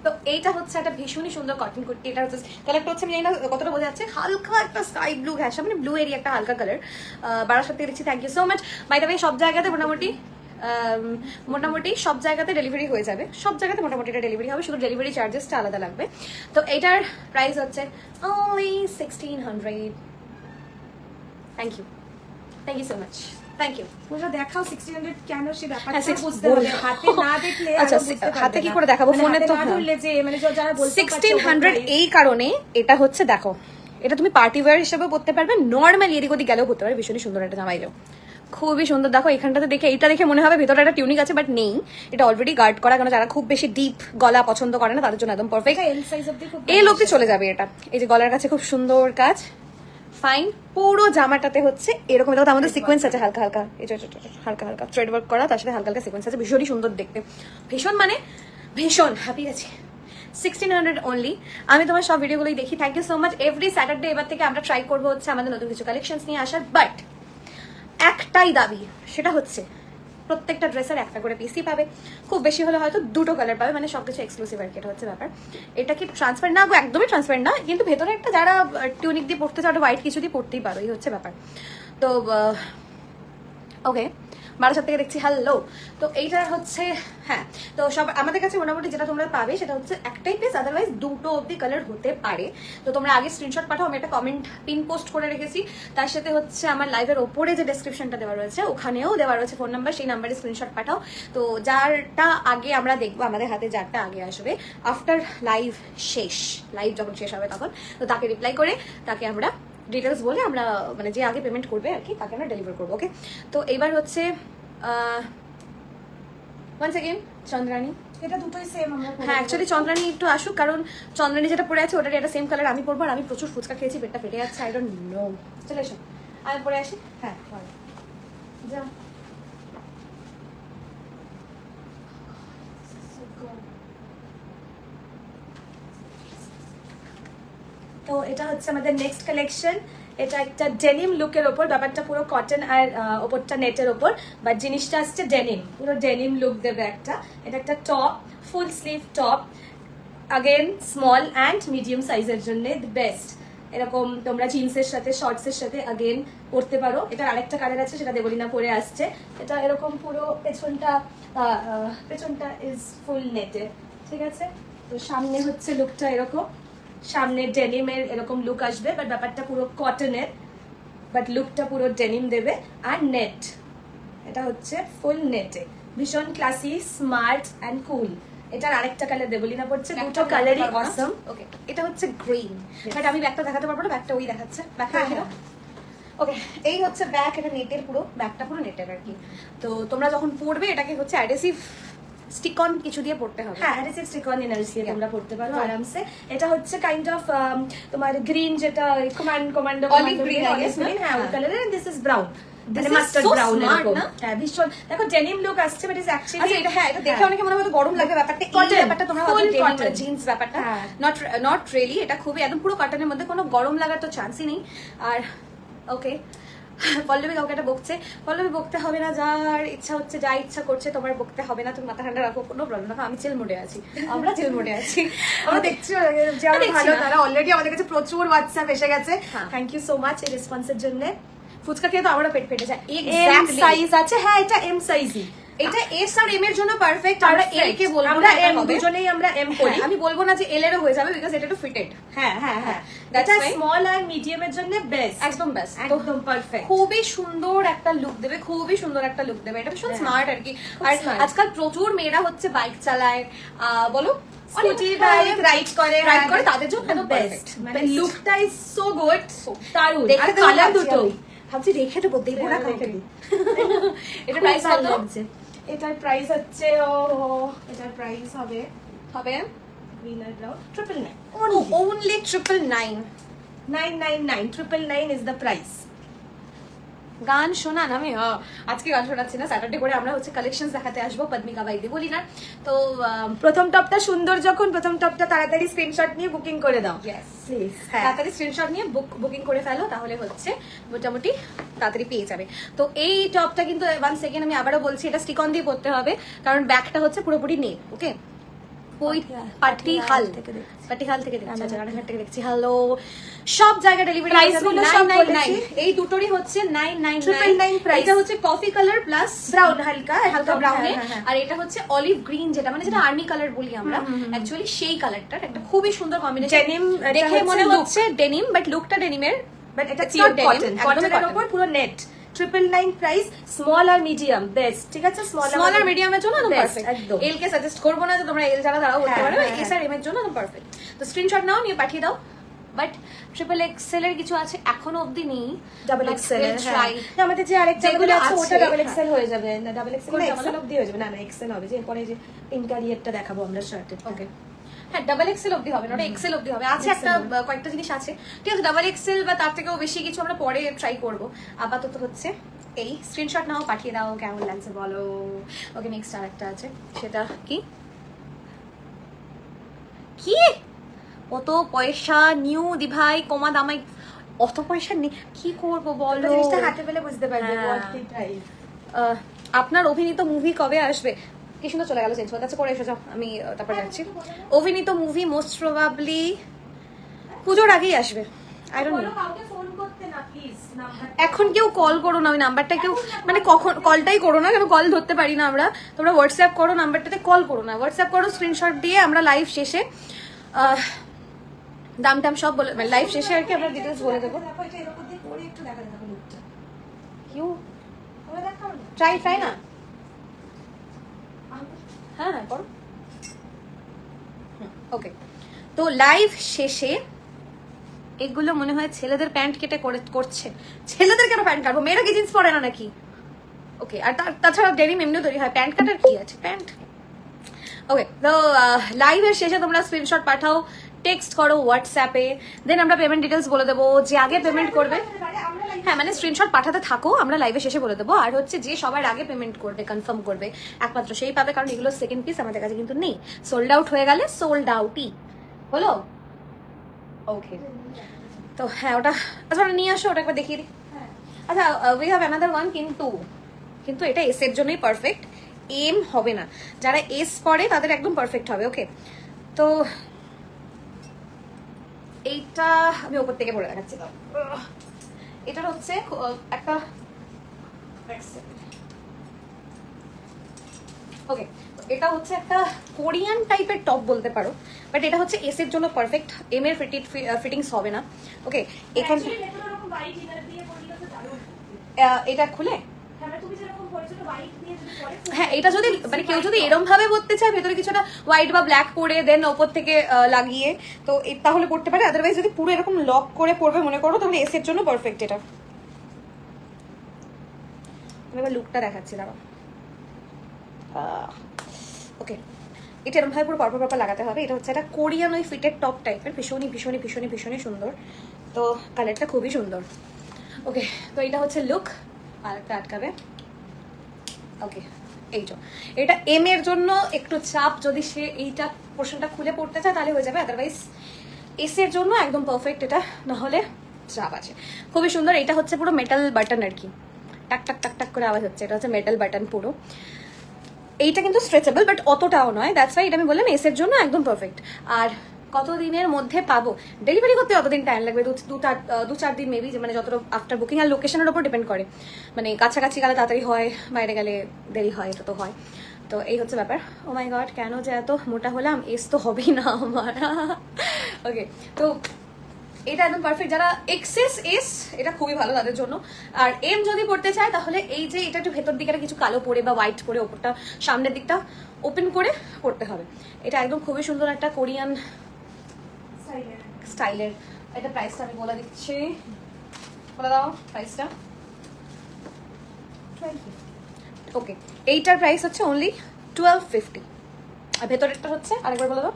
তো এইটা হচ্ছে একটা ভীষণই সুন্দর কটন কুর্তি। এটা হচ্ছে কালারটা হচ্ছে, আমি জানি না কতটা বোঝা যাচ্ছে, হালকা একটা স্কাই ব্লু ঘ্যাসা, মানে ব্লু এরিয়া একটা হালকা কালার। বারাসাত থেকে দেখছি, thank you so much. By the way, সব জায়গাতে মোটামুটি সব জায়গাতে ডেলিভারি হয়ে যাবে, সব জায়গাতে মোটামুটি এটা ডেলিভারি হবে, শুধু ডেলিভারি চার্জেসটা আলাদা লাগবে। তো এটার প্রাইস হচ্ছে only 1600। Thank you. Thank you so much, thank you. পুরো দেখাও 1600 কেন সে হ্যাঁ, ব্যাপারটা বুঝতে বলবো। হবে, হাতে না দেখলে আচ্ছা, আরো বুঝতে পারবে হাতে কি না। করে দেখাবো? মানে ফোনে হাতে তো না হ্যাঁ। ধরলে যে মানে যারা বলতে 1600 এই কারণে এটা হচ্ছে, দেখো এটা তুমি পার্টি ওয়্যার হিসেবে পরতে পারবে, নর্মালি এদিক ওদিক গেলেও পরতে পারবে, ভীষণই সুন্দর একটা জামা। যাও খুবই সুন্দর, দেখো এখানটাতে দেখে এটা দেখে মনে হবে ভেতরে একটা টিউনিক আছে, বাট নেই, এটা অলরেডি গার্ড করা, কারণ যারা খুব বেশি ডিপ গলা পছন্দ করে না তাদের জন্য একদম পারফেক্ট। এল সাইজ অবধি খুব এই লোকটি চলে যাবে এটা। এই যে গলার কাছে খুব সুন্দর কাজ, ফাইন। পুরো জামাটাতে হচ্ছে এরকম, দেখো আমাদের সিকোয়েন্স আছে হালকা হালকা, এই যে হালকা হালকা থ্রেড ওয়ার্ক করা, তার সাথে হালকা হালকা সিকোয়েন্স আছে, ভীষণই সুন্দর দেখতে, ভীষণ মানে ভীষণ হ্যাপি আছি। 1600 অনলি। আমি তোমার সব ভিডিওগুলোই দেখি, thank you so much. Every Saturday এবার থেকে আমরা ট্রাই করবো হচ্ছে আমাদের নতুন কিছু কালেকশনস নিয়ে আসার, বাট একটাই দাবি, সেটা হচ্ছে প্রত্যেকটা ড্রেসের একটা করে পিসই পাবে, খুব বেশি হলে হয়তো দুটো কালার পাবে, মানে সবকিছু এক্সক্লুসিভ আর কি, এটা হচ্ছে ব্যাপার। এটা কি ট্রান্সপারেন্ট না? একদমই ট্রান্সপারেন্ট না, কিন্তু ভেতরে একটা যারা টিউনিক দিয়ে পড়তে চাও, হোয়াইট কিছু দিয়ে পড়তেই পারো, এই হচ্ছে ব্যাপার। তো ওকে, বারাসাত থেকে দেখছি, হ্যালো। তো এইটা হচ্ছে, হ্যাঁ, তো সব আমাদের কাছে মোটামুটি যেটা তোমরা পাবে সেটা হচ্ছে একটাই পিস, আদারওয়াইজ দুটো অব্দি কালার হতে পারে। তো তোমরা আগে স্ক্রিনশট পাঠাও, আমি একটা কমেন্ট পিন পোস্ট করে রেখেছি, তার সাথে হচ্ছে আমার লাইভের ওপরে যে ডেসক্রিপশনটা দেওয়া রয়েছে ওখানেও দেওয়া রয়েছে ফোন নাম্বার, সেই নাম্বারে স্ক্রিনশট পাঠাও। তো যারটা আগে আমরা দেখবো, আমাদের হাতে যারটা আগে আসবে আফটার লাইভ শেষ, লাইভ যখন শেষ হবে তখন, তো তাকে রিপ্লাই করে তাকে আমরা ডিটেলস বলে আমরা মানে যে আগে পেমেন্ট করবে আর কি তাকে আমরা ডেলিভার করবো। ওকে, তো এবার হচ্ছে ওয়ান্স এগেইন চন্দ্রানী। এটা দুটোই সেম আমরা হ্যাঁ, অ্যাকচুয়ালি চন্দ্রানী একটু আসুক, কারণ চন্দ্রানী যেটা পরে আছে ওটারই একটা সেম কালার আমি পরবো, আর আমি প্রচুর ফুচকা খেয়েছি, পেটটা ফেটে যাচ্ছে, আই ডোন্ট নো। চলে এসো, আমি পরে আসি। হ্যাঁ বল যাও। তো এটা হচ্ছে আমাদের নেক্সট কালেকশন। এটা একটা ডেনিম লুকের ওপর, ব্যাপারটা পুরো কটন আর ওপরটা নেটের ওপর, বাট জিনিসটা আসছে ডেনিম, পুরো ডেনিম লুক দেবে একটা। এটা একটা top, full sleeve top, again small and medium সাইজের জন্য বেস্ট। এরকম তোমরা জিন্সের সাথে শর্টসের সাথে আগেন পরতে পারো। এটার আরেকটা কালার আছে, সেটা দেবলিনা পরে আসছে। এটা এরকম পুরো পেছনটা ইজ ফুল নেটের, ঠিক আছে। তো সামনে হচ্ছে লুকটা এরকম, সামনে ডেনিমের এরকম লুক আসবে, বাট ব্যাপারটা পুরো কটনের, বাট লুকটা পুরো ডেনিম দেবে আর নেট। এটা হচ্ছে ফুল নেটে, ভীষণ ক্লাসি, স্মার্ট অ্যান্ড কুল। এটার আরেকটা কালার দেবলিনা পড়ছে, দুটো কালারই অসম। ওকে, এটা হচ্ছে গ্রিন, বাট আমি ব্যাগটা দেখাতে পারবো না, ব্যাগটা ওই দেখাচ্ছে, ব্যাগটা হ্যাঁ, দেখে দাও। ওকে, এই হচ্ছে ব্যাগ, এটা নেটের, পুরো ব্যাগটা পুরো নেটের আর কি। তো তোমরা যখন পড়বে এটাকে হচ্ছে অ্যাডহেসিভ স্টিক অন কিছু দিয়ে পড়তে হবে। হ্যাঁ, এটা 60 ইনার্স দিয়ে তোমরা পড়তে পারো আরামসে। এটা হচ্ছে কাইন্ড অফ তোমার গ্রিন, যেটা commando Olive green, I guess, না? হ্যাঁ ওই কালারের, and this is brown, This মানে is mustard so brown smart, এরকম। না? হ্যাঁ ভীষণ, দেখো ডেনিম লুক আসছে, বাট ইজ আচ্ছা, অ্যাকচুয়ালি এটা হ্যাঁ, এটা দেখে অনেকে মনে হবে গরম লাগবে, ব্যাপারটা এই Cotton, ব্যাপারটা তোমরা full হয়তো cotton. জিন্স ব্যাপারটা হ্যাঁ। নট রিয়েলি, এটা খুবই একদম পুরো কটনের মধ্যে, কোনো গরম লাগার তো চান্সই নেই। আর ওকে, পল্লবী কাউকে এটা বকছে, পল্লবী বকতে হবে না, যার ইচ্ছা হচ্ছে যা ইচ্ছা করছে তোমার বকতে হবে না, তুমি মাথা ঠান্ডা রাখো, কোনো প্রবলেম না। আমি চিল মোডে আছি, আমরা চিল মোডে আছি। আমরা দেখছি যারা দেখছি ভালো, না। তারা অলরেডি আমাদের কাছে প্রচুর হোয়াটসঅ্যাপ এসে গেছে। হ্যাঁ। থ্যাংক ইউ সো মাচ এই রেসপন্সের জন্য। ফুচকা খেয়ে তো আমারও পেট ফেটে যায়। এম এক্স্যাক্টলি, সাইজ আছে, হ্যাঁ এটা এম সাইজই। এটা এস আর এম এর জন্য পারফেক্ট। আমরা এল কে বলবো আমরা না, এটা এম, হবে। দুজনেই আমরা এম হ্যাঁ, করি। আমি বলবো না যে এল এরও হয়ে যাবে, বিকজ এটা একটু ফিটেড। হ্যাঁ হ্যাঁ হ্যাঁ, That's এটা why- স্মল আর মিডিয়াম এর জন্য বেস্ট, একদম বেস্ট, একদম পারফেক্ট। খুবই সুন্দর একটা লুক দেবে, খুবই সুন্দর একটা লুক দেবে। এটা ভীষণ হ্যাঁ। স্মার্ট আর কি। খুব আর smart। আজকাল প্রচুর মেয়েরা হচ্ছে বাইক চালায়, বলো স্কুটি বাইক রাইড করে, রাইড করে, তাদের জন্য একদম বেস্ট। perfect, মানে best। লুকটা ইজ সো গুড, দারুণ। দেখে আর তো কালার ভাবছি দুটো, আমি। ভাবছি রেখে দেবো, দেবো না রেখে কাউকে। দিই। এটা খুব প্রাইস ভালো কত লাগছে। এটার প্রাইস হচ্ছে এটার প্রাইস হবে হবে? Green R brown 999 only 999। 999 999 is the price. গান শোনান, আমি আজকে গান শোনাচ্ছি না, স্যাটারডে করে আমরা হচ্ছে কালেকশনস দেখাতে আসবো পদ্মিকা বাইদে বলি না। তো প্রথম টপটা সুন্দর, যখন প্রথম টপটা তাড়াতাড়ি স্ক্রিনশট নিয়ে বুকিং করে দাও Yes. প্লিজ। হ্যাঁ তাড়াতাড়ি স্ক্রিনশট নিয়ে বুকিং করে ফেলো, তাহলে হচ্ছে মোটামুটি তাড়াতাড়ি পেয়ে যাবে। তো এই টপটা কিন্তু 1 সেকেন্ড আমি আবারও বলছি, এটা স্টিক অন দিয়ে পড়তে হবে, কারণ ব্যাকটা হচ্ছে পুরোপুরি নেট। ওকে, পাটিহাল থেকে দেখছি, পাটিহাল থেকে দেখছি, আচ্ছা রানাঘাট থেকে দেখছি। হ্যালো, সব জায়গায় ডেলিভারি Price গুলো সব বলেছি। এই দুটোরই হচ্ছে 999। 999 price। এটা হচ্ছে কফি কালার প্লাস ব্রাউন, হালকা হালকা ব্রাউনে, হ্যাঁ, হ্যাঁ। আর এটা হচ্ছে অলিভ গ্রিন, যেটা মানে যেটা আর্মি কালার বলি আমরা, অ্যাকচুয়ালি সেই কালারটার একটা খুবই সুন্দর কম্বিনেশন। Denim, এটা দেখে হচ্ছে মনে look। হচ্ছে ডেনিম, বাট লুকটা ডেনিমের, বাট এটা It's pure not denim, cotton, একদমই কটনের cotton। উপর পুরো নেট, 999 প্রাইস, স্মল আর মিডিয়াম বেস্ট, ঠিক আছে? স্মল আর মিডিয়ামের জন্য একদম Best, পারফেক্ট। একদম। এল কে সাজেস্ট করবো না যে তোমরা এল যারা তারাও করতে হ্যাঁ, পারো, হ্যাঁ, এস আর এম এর জন্য একদম পারফেক্ট। তো স্ক্রিনশট নাও, নিয়ে পাঠিয়ে দাও। বাট ট্রিপল এক্সেল এর কিছু আছে এখনো অবধি নেই, double But Excel we'll try. আমাদের যে আরেকটা যেগুলো আছে ওটা আছে, ডাবল হ্যাঁ। এক্সেল হয়ে যাবে না, ডাবল এক্সেল কোনটা এক্সেল বলো? অবধি হয়ে যাবে, না না এক্সেল হবে, যে এরপরে যে ইন্টারিয়ারটা দেখাবো আমরা শার্টে। ওকে, হ্যাঁ ডাবল এক্সেল অবধি হবে না, ওটা এক্সেল অবধি হবে। আছে একটা কয়েকটা জিনিস আছে, ঠিক আছে? ডাবল এক্সেল বা তার থেকেও বেশি কিছু আমরা পরে ট্রাই করব। আপাতত হচ্ছে এই স্ক্রিনশট নাও, পাঠিয়ে দাও কেমন লাগছে বলো। ওকে, নেক্সট আর একটা আছে, সেটা কি কি অত পয়সা নিউ দিভাই কমা দামাই, অত পয়সা নেই, কি করবো বলো? জিনিসটা হাতে পেলে বুঝতে পারবে হ্যাঁ। what the price। আপনার অভিনীত মুভি কবে আসবে? কি সুন্দর চলে গেল চেঞ্জ হয়ে যাচ্ছে, করে এসে যাও, আমি তারপর যাচ্ছি। অভিনীত মুভি মোস্ট প্রবাবলি পুজোর আগেই আসবে, আই ডোন্ট নো। কাউকে ফোন করতে না প্লিজ, নাম্বার এখন কেউ কল করো না, ওই নাম্বারটা কেউ মানে কখন কলটাই করো না, কেন কল ধরতে পারি না আমরা। তোমরা হোয়াটসঅ্যাপ করো, নাম্বারটাতে কল করো না, হোয়াটসঅ্যাপ করো, স্ক্রিনশট দিয়ে আমরা লাইভ শেষে দাম টাম সব বলে, লাইভ শেষে আর কি আমরা ডিটেলস বলে দেবো। দেখো এটা এরকম দিয়ে করে একটু দেখা দেখো লুকটা, কিউ করে দেখাও না। ট্রাই না, হ্যাঁ হ্যাঁ করো। ওকে, তো লাইভ শেষে এগুলো মনে হয় ছেলেদের প্যান্ট কেটে করছে। ছেলেদের কেন প্যান্ট কাটবো, মেয়েরা কি জিন্স পরে না নাকি? ওকে, আর তাছাড়া ডেনিম এমনিও তৈরি হয়, প্যান্ট কাটার কি আছে, প্যান্ট। ওকে, তো লাইভের শেষে তোমরা স্ক্রিনশট পাঠাও, টেক্সট করো হোয়াটসঅ্যাপে, দেন আমরা পেমেন্ট ডিটেলস বলে দেবো। যে আগে পেমেন্ট করবে, হ্যাঁ মানে স্ক্রিনশট পাঠাতে থাকো, আমরা লাইভে শেষে বলে দেবো। আর হচ্ছে যে সবার আগে পেমেন্ট করবে, কনফার্ম করবে, একমাত্র সেই পাবে, কারণ এগুলো সেকেন্ড পিস আমাদের কাছে কিন্তু নেই। সোল্ড আউট হয়ে গেলে সোল্ড আউটই হলো। ওকে, তো হ্যাঁ ওটা আচ্ছা ওটা নিয়ে আসো, ওটা একবার দেখিয়ে দিই। আচ্ছা, উই হ্যাভ অ্যানাদার ওয়ান, কিন্তু এটা এস এর জন্যই পারফেক্ট, এম হবে না। যারা এস পড়ে তাদের একদম পারফেক্ট হবে। ওকে, তো এইটা আমি ওপর থেকে পড়ে দেখাচ্ছি। এটার হচ্ছে একটা ওকে, এটা হচ্ছে একটা কোরিয়ান টাইপের টপ বলতে পারো, বাট এটা হচ্ছে এস এর জন্য পারফেক্ট, এম এর ফিটিংস হবে না। ওকে, এখান এটা খুলে, হ্যাঁ এটা যদি মানে কেউ যদি এরম ভাবে পড়তে চায়, ভেতরে কিছুটা হোয়াইট বা ব্ল্যাক পরে দেন ওপর থেকে লাগিয়ে, তো তাহলে পড়তে পারে। আদারওয়াইজ যদি পুরো এরকম লক করে পড়বে মনে করো, তাহলে এস এর জন্য পারফেক্ট এটা। আমি এবার লুকটা দেখাচ্ছি, দাঁড়াও। ওকে, এটা এরকম ভাবে পুরো পরপর লাগাতে হবে। এটা হচ্ছে একটা কোরিয়ান ওই ফিটেড টপ টাইপের, ভীষণই ভীষণই ভীষণই ভীষণই সুন্দর, তো কালারটা খুবই সুন্দর। ওকে, তো এটা হচ্ছে লুক, আর একটা আটকাবে। ওকে, এইটা এটা এম এর জন্য একটু চাপ, যদি সে এইটা পোর্শনটা খুলে পড়তে চায় তাহলে হয়ে যাবে, আদারওয়াইজ এস এর জন্য একদম পারফেক্ট এটা, নাহলে চাপ আছে। খুবই সুন্দর, এটা হচ্ছে পুরো মেটাল বাটন আর কি, টাক টাক টাক টাক করে আওয়াজ হচ্ছে, এটা হচ্ছে মেটাল বাটন পুরো। এইটা কিন্তু স্ট্রেচেবল বাট অতটাও নয়, দ্যাটস ওয়াই এটা আমি বললাম এস এর জন্য একদম পারফেক্ট। আর কতদিনের মধ্যে পাবো, ডেলিভারি করতে কতদিন টাইম লাগবে? দু চার দিন মেবি, মানে যতটা আফটার বুকিং আর লোকেশনের উপর ডিপেন্ড করে, মানে কাছাকাছি গেলে তাড়াতাড়ি হয়, বাইরে গেলে দেরি হয়, এটা তো হয়। তো এই হচ্ছে ব্যাপার। ও মাই গড, কেন যে এত মোটা হলাম, এস তো হবেই না আমার। ওকে, তো এটা একদম পারফেক্ট, যারা এক্সেস এস এটা খুবই ভালো তাদের জন্য। আর এম যদি পড়তে চায় তাহলে এই যে এটা একটু ভেতর দিকে কিছু কালো পরে বা হোয়াইট পরে, ওপরটা সামনের দিকটা ওপেন করে পড়তে হবে। এটা একদম খুবই সুন্দর একটা কোরিয়ান স্টাইলের। এটা প্রাইসটা আমি বলে দিচ্ছি, বলে দাও প্রাইসটা। ওকে, এইটার প্রাইস হচ্ছে অনলি 1250, আর ভেতরেরটা হচ্ছে আরেকবার বলে দাও।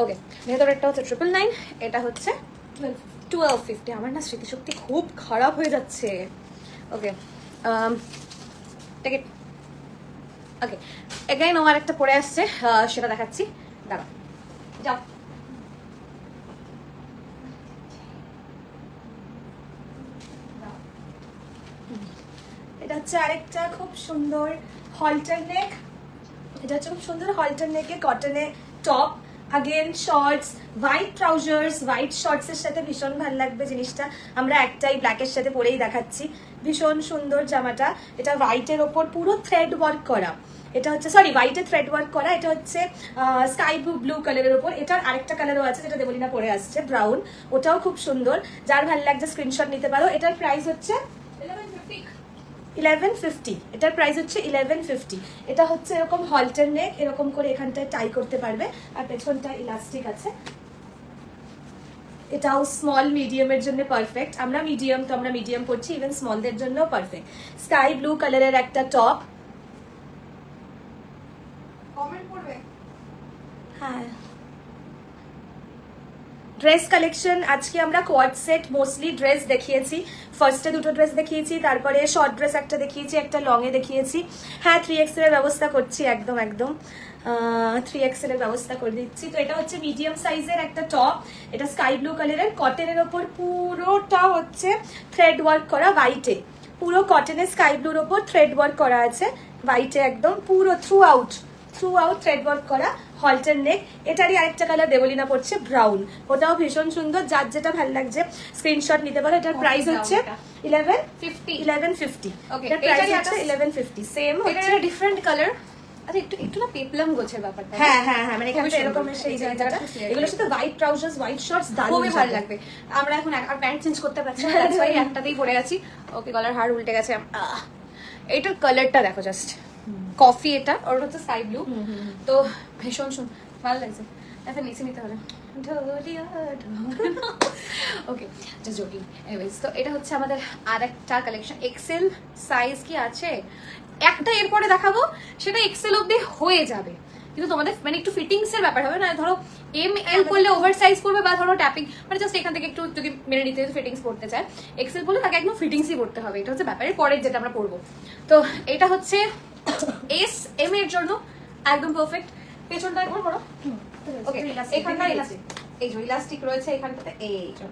ওকে, ভেতরেরটা হচ্ছে 999, এটা হচ্ছে 1250। আমার না স্মৃতিশক্তি খুব খারাপ হয়ে যাচ্ছে। ওকে, টিকিট। ওকে, এগাইন আমার একটা পরে আসছে, সেটা দেখাচ্ছি, দাঁড়া যাও। এটা হচ্ছে আরেকটা খুব সুন্দর হলটার নেক, এটা হচ্ছে খুব সুন্দর হলটার নেকে কটনে টপ, আগেন shorts, white trousers, white shorts এর সাথে ভীষণ ভালো লাগবে জিনিসটা। আমরা একটাই ব্ল্যাকের সাথে পরেই দেখাচ্ছি, ভীষণ সুন্দর জামাটা। এটা হোয়াইটের ওপর পুরো থ্রেড ওয়ার্ক করা, এটা হচ্ছে সরি হোয়াইটে থ্রেড ওয়ার্ক করা, এটা হচ্ছে স্কাই ব্লু কালারের উপর। এটার আরেকটা কালারও আছে যেটা দেবলিনা পরে আসছে, ব্রাউন, ওটাও খুব সুন্দর। যার ভালো লাগছে স্ক্রিনশট নিতে পারো। এটার প্রাইস হচ্ছে 1150। এটার প্রাইস হচ্ছে 1150। এটা হচ্ছে এরকম হলটার নেক, এরকম করে এখানটায় টাই করতে পারবে, আর পেছনটা ইলাস্টিক আছে। এটাও স্মল মিডিয়ামের জন্য পারফেক্ট। আমরা মিডিয়াম, তো আমরা মিডিয়াম করছি, ইভেন স্মলদের জন্য পারফেক্ট। স্কাই ব্লু কালারের একটা টপ। কমেন্ট করবে? হ্যাঁ, ড্রেস কালেকশন আজকে আমরা কোয়াড সেট মোস্টলি ড্রেস দেখিয়েছি। ফার্স্টে দুটো ড্রেস দেখিয়েছি, তারপরে শর্ট ড্রেস একটা দেখিয়েছি, একটা লং এ দেখিয়েছি। হ্যাঁ, 3XL এর ব্যবস্থা করছি, একদম একদম 3XL এর ব্যবস্থা করে দিচ্ছি। তো এটা হচ্ছে মিডিয়াম সাইজের একটা টপ, এটা স্কাই ব্লু কালারের, কটনের ওপর পুরোটা হচ্ছে থ্রেড ওয়ার্ক করা হোয়াইটে, পুরো কটনের স্কাই ব্লুর ওপর থ্রেড ওয়ার্ক করা আছে হোয়াইটে, একদম পুরো থ্রু আউট থ্রেড ওয়ার্ক করা, হলটার নেক। এটারই আরেকটা কালার দেবলিনা পড়ছে ব্রাউন, ওটাও ভীষণ সুন্দর। যার যেটা ভালো লাগছে স্ক্রিনশট নিতে পারো। এটার প্রাইস হচ্ছে 1150। Okay, এটার প্রাইস এটারই হচ্ছে একটা- 1150। সেম এটা হচ্ছে, একটা ডিফারেন্ট কালার। আচ্ছা, একটু একটু না পেপলাম গোছের ব্যাপারটা। হ্যাঁ হ্যাঁ হ্যাঁ, মানে খুবই এখানে এরকম সুন্দর। এসে এই এটা জায়গাটা, একটু clear এগুলোর সাথে হোয়াইট ট্রাউজার্স, হোয়াইট শর্টস দারুণ খুবই ভালো যাবে। লাগবে। আমরা এখন আর প্যান্ট চেঞ্জ করতে পারছি না, দ্যাটস ওয়াই একটাতেই পরে আছি। ওকে, গলার হাড় উল্টে গেছে। এইটার কালারটা দেখো জাস্ট, কফি, এটা ওর হচ্ছে স্কাই ব্লু। তো ভীষণ ভালো লাগছে। এখন নিচে নিতে হবে। ওকে, জাস্ট জোকিং। এনিওয়েজ, তো এটা হচ্ছে আমাদের আরেকটা কালেকশন। এক্সেল সাইজ কি আছে? একটা এরপরে দেখাবো, সেটা এক্সেল অবধি হয়ে যাবে, কিন্তু তোমাদের মানে একটু ফিটিংস এর ব্যাপার হবে না। ধরো ML করলে ওভার সাইজ করবে, বা ধরো ট্যাপিং মানে জাস্ট এখান থেকে একটু যদি মেরে নিতে ফিটিংস পড়তে চায়, এক্সেল করলে তাকে একদম ফিটিংসই পড়তে হবে। এটা হচ্ছে ব্যাপারের পরের যেটা আমরা পড়বো। তো এটা হচ্ছে SM এর জন্য একদম পারফেক্ট। পেছনটা একবার করো। ওকে, এখানটা এই যে ইলাস্টিক রয়েছে এখানটাতে, এই যে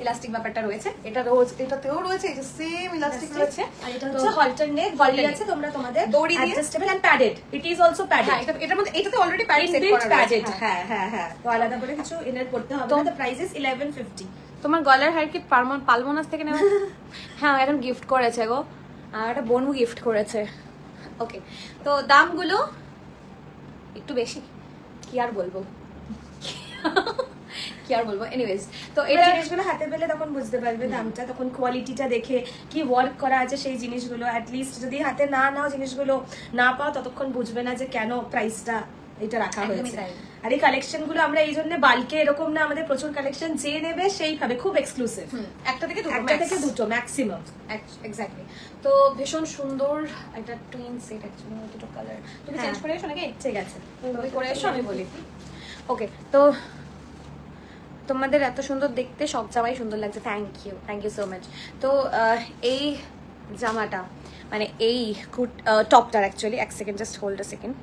ইলাস্টিক ব্যাপারটা রয়েছে, এটা এটাতেও রয়েছে, এই যে সেম ইলাস্টিক রয়েছে। আর এটা হচ্ছে হলটার নেক, হলি আছে, তোমরা তোমাদের দড়ি দিয়ে adjustable and padded, it is also হ্যাঁ, প্যাডেড, এটার মধ্যে এটাতে অলরেডি প্যাড সেট ইনবিল্ট করা প্যাডেড। রয়েছে। হ্যাঁ হ্যাঁ হ্যাঁ, তো আলাদা করে কিছু ইনার করতে হবে না। The price is 1150। তোমার গলার হার কি পালমোনাস থেকে নেওয়া? হ্যাঁ, এখন গিফট করেছে গো, আর একটা বনু গিফট করেছে। ওকে, তো দামগুলো একটু বেশি, কি আর বলবো এনিওয়েজ, তো এই এটা জিনিসগুলো হাতে পেলে তখন বুঝতে পারবে দামটা, তখন কোয়ালিটিটা দেখে কি ওয়ার্ক করা আছে সেই জিনিসগুলো। অ্যাটলিস্ট যদি হাতে না নাও, জিনিসগুলো না পাও, ততক্ষণ বুঝবে না যে কেন প্রাইসটা এটা রাখা একদমই হয়েছে। তাই। আর এই কালেকশন গুলো আমরা এই জন্য বাল্কে এরকম না, আমাদের প্রচুর কালেকশন, যে নেবে সেইভাবে, খুব এক্সক্লুসিভ, একটা থেকে দুটো, একটা থেকে দুটো ম্যাক্সিমাম। এক্স্যাক্টলি। তো ভীষণ সুন্দর একটা টুইন সেট, অ্যাকচুয়ালি দুটো কালার। তুমি চেঞ্জ করে এসো নাকি? ঠিক আছে, তুমি করে এসো, আমি বলি। ওকে, তো তোমাদের এত সুন্দর দেখতে, সব জামাই সুন্দর লাগছে। Thank you so much. তো এই জামাটা মানে এই টপটার অ্যাকচুয়ালি, এক second, just hold a second.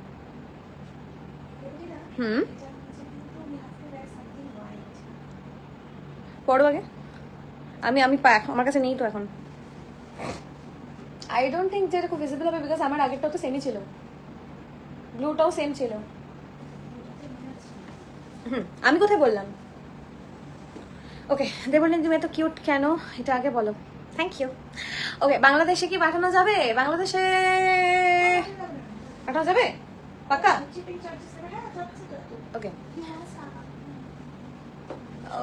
পড়ো আগে। আমি আমার কাছে নেই তো এখন। আই ডোন্ট থিঙ্ক যে এটা খুব ভিজিবল হবে, বিকজ আমার আগেরটাও তো সেমই ছিল, ব্লুটাও সেম ছিল। আমি কোথায় বললাম? ওকে, দেবলিন তুমি এত কিউট কেন, এটা আগে বলো। Thank you. ওকে, বাংলাদেশে কি পাঠানো যাবে? বাংলাদেশে পাঠানো যাবে পাক্কা? ওকে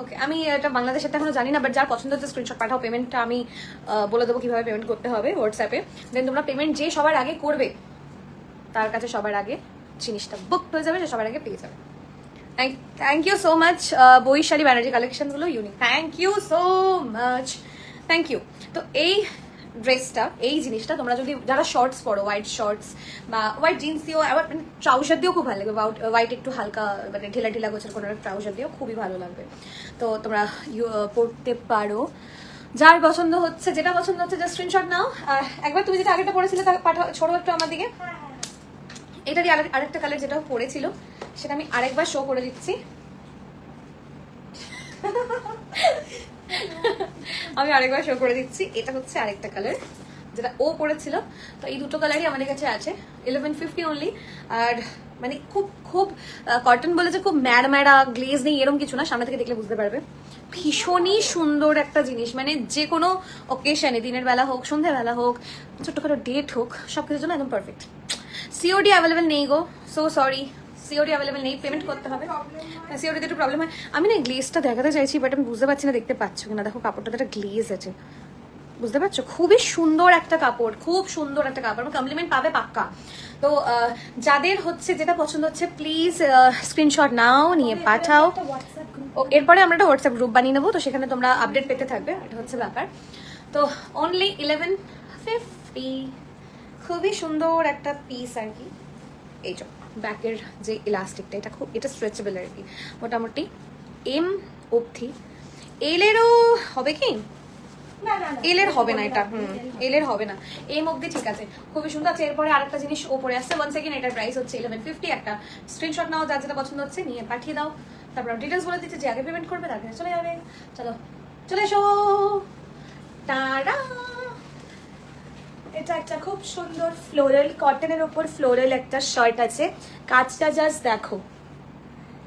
ওকে, আমি এটা বাংলাদেশের এখনো জানি না, বাট যার পছন্দ হচ্ছে স্ক্রিনশট পাঠাও। পেমেন্টটা আমি বলে দেবো কিভাবে পেমেন্ট করতে হবে হোয়াটসঅ্যাপে। দেন তোমরা পেমেন্ট যে সবার আগে করবে, তার কাছে সবার আগে জিনিসটা বুক হয়ে যাবে, সে সবার আগে পেয়ে যাবে। Thank you so much. Vaishali Banerjee কালেকশনগুলো unique, thank you so much, thank you. তো এই ড্রেসটা, এই জিনিসটা তোমরা যদি যারা শর্টস পরো, হোয়াইট শর্টস বা হোয়াইট জিন্স দিয়েও, আবার মানে ট্রাউজার দিয়েও খুব ভালো লাগবে, হোয়াইট একটু হালকা মানে ঢিলা ঢিলা গোছের কোনো ট্রাউজার দিয়েও খুবই ভালো লাগবে। তো তোমরা পরতে পারো, যার পছন্দ হচ্ছে, যেটা পছন্দ হচ্ছে জাস্ট স্ক্রিনশট নাও। আর একবার তুমি যেটা আগেটা পড়েছিলে তা পাঠাও, ছোড়ো একটু আমার দিকে। এটারই আরেকটা কালার যেটা পড়েছিল, সেটা আমি আরেকবার শো করে দিচ্ছি। আমি আরেকবার শো করে দিচ্ছি। এটা হচ্ছে আরেকটা কালার যেটা ও পড়েছিল। তো এই দুটো কালারই আমাদের কাছে আছে, 1150 অনলি। আর মানে খুব খুব কটন বলে যে খুব ম্যাড়া গ্লেজ নেই এরকম কিছু না, সামনে থেকে দেখলে বুঝতে পারবে। ভীষণই সুন্দর একটা জিনিস, মানে যে কোনো অকেশনে, দিনের বেলা হোক, সন্ধ্যাবেলা হোক, ছোট্টখাটো ডেট হোক, সব কিছুর জন্য একদম পারফেক্ট। সিওডি অ্যাভেলেবেল নেই গো, সো সরি, সিওডি অ্যাভেলেবেল নেই, পেমেন্ট করতে হবে। সিওডিতে একটু প্রবলেম হয়। আমি না গ্লেজটা দেখাতে চাইছি, বাট আমি বুঝতে পারছি না দেখতে পাচ্ছ কিনা। দেখো কাপড়টাতে একটা গ্লেজ আছে, বুঝতে পারছো? খুবই সুন্দর একটা কাপড়, খুব সুন্দর একটা কাপড়, কমপ্লিমেন্ট পাবে পাক্কা। তো যাদের হচ্ছে যেটা পছন্দ হচ্ছে প্লিজ স্ক্রিনশট নাও, নিয়ে পাঠাও। ও এরপরে আমরা একটা হোয়াটসঅ্যাপ গ্রুপ বানিয়ে নেবো, তো সেখানে তোমরা আপডেট পেতে থাকবে, এটা হচ্ছে ব্যাপার। তো অনলি 1150, খুবই সুন্দর একটা পিস আর কি। এই যে ব্যাকের যে ইলাস্টিকটা, এটা স্ট্রেচেবল আর কি, মোটামুটি এম অবধি। এলেরও হবে কি? এলের হবে না এটা, এলের হবে না, এম অবধি ঠিক আছে, খুবই সুন্দর আছে। এরপরে আরেকটা জিনিস ওপরে আসছে, 1 সেকেন্ড, এটার প্রাইস হচ্ছে 1150। একটা স্ক্রিনশট নাও, যার যেটা পছন্দ হচ্ছে নিয়ে পাঠিয়ে দাও। তারপর ডিটেলস বলে দিচ্ছে, যে আগে পেমেন্ট করবে তার কাছে চলে যাবে। চলো চলে এসো, টাটা। এটা একটা খুব সুন্দর ফ্লোরাল কটনের ওপর ফ্লোরাল একটা শার্ট আছে, কাজটা জাস্ট দেখো।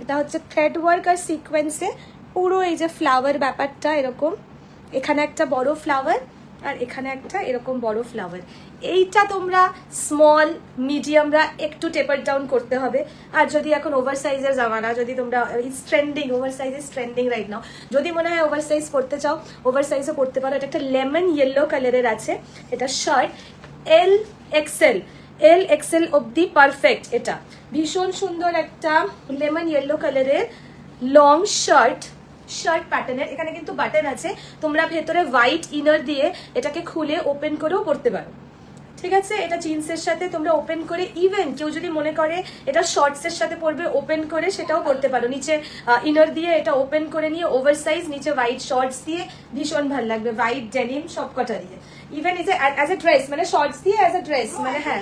এটা হচ্ছে থ্রেড ওয়ার্ক আর সিকোয়েন্সে পুরো এই যে ফ্লাওয়ার ব্যাপারটা এরকম, এখানে একটা বড় ফ্লাওয়ার আর এখানে একটা এরকম বড় ফ্লাওয়ার। এইটা তোমরা স্মল মিডিয়ামরা একটু টেপার ডাউন করতে হবে। আর যদি এখন ওভার সাইজের জামানা, যদি তোমরা it's trending, over size is trending right now, যদি মনে হয় ওভার সাইজ করতে চাও ওভার সাইজও করতে পারো। এটা একটা লেমন ইয়েলো কালারের আছে, এটা শার্ট এল এক্সেল অব্দি পারফেক্ট। এটা ভীষণ সুন্দর একটা লেমন ইয়েলো কালারের লং শার্ট প্যাটার্নের। এখানে কিন্তু বাটন আছে, তোমরা ভেতরে হোয়াইট ইনার দিয়ে এটাকে খুলে ওপেন করেও পরতে পারো, ঠিক আছে? এটা জিন্সের সাথে তোমরা ওপেন করে, ইভেন কেউ যদি মনে করে এটা শর্টসের সাথে পরবে ওপেন করে, সেটাও করতে পারো। নিচে ইনার দিয়ে এটা ওপেন করে নিয়ে ওভার সাইজ, নিচে হোয়াইট শর্টস দিয়ে ভীষণ ভালো লাগবে, হোয়াইট ডেনিম সবকটা দিয়ে। Even is as a dress, মানে শর্টস দিয়ে অ্যাজ এ ড্রেস, মানে হ্যাঁ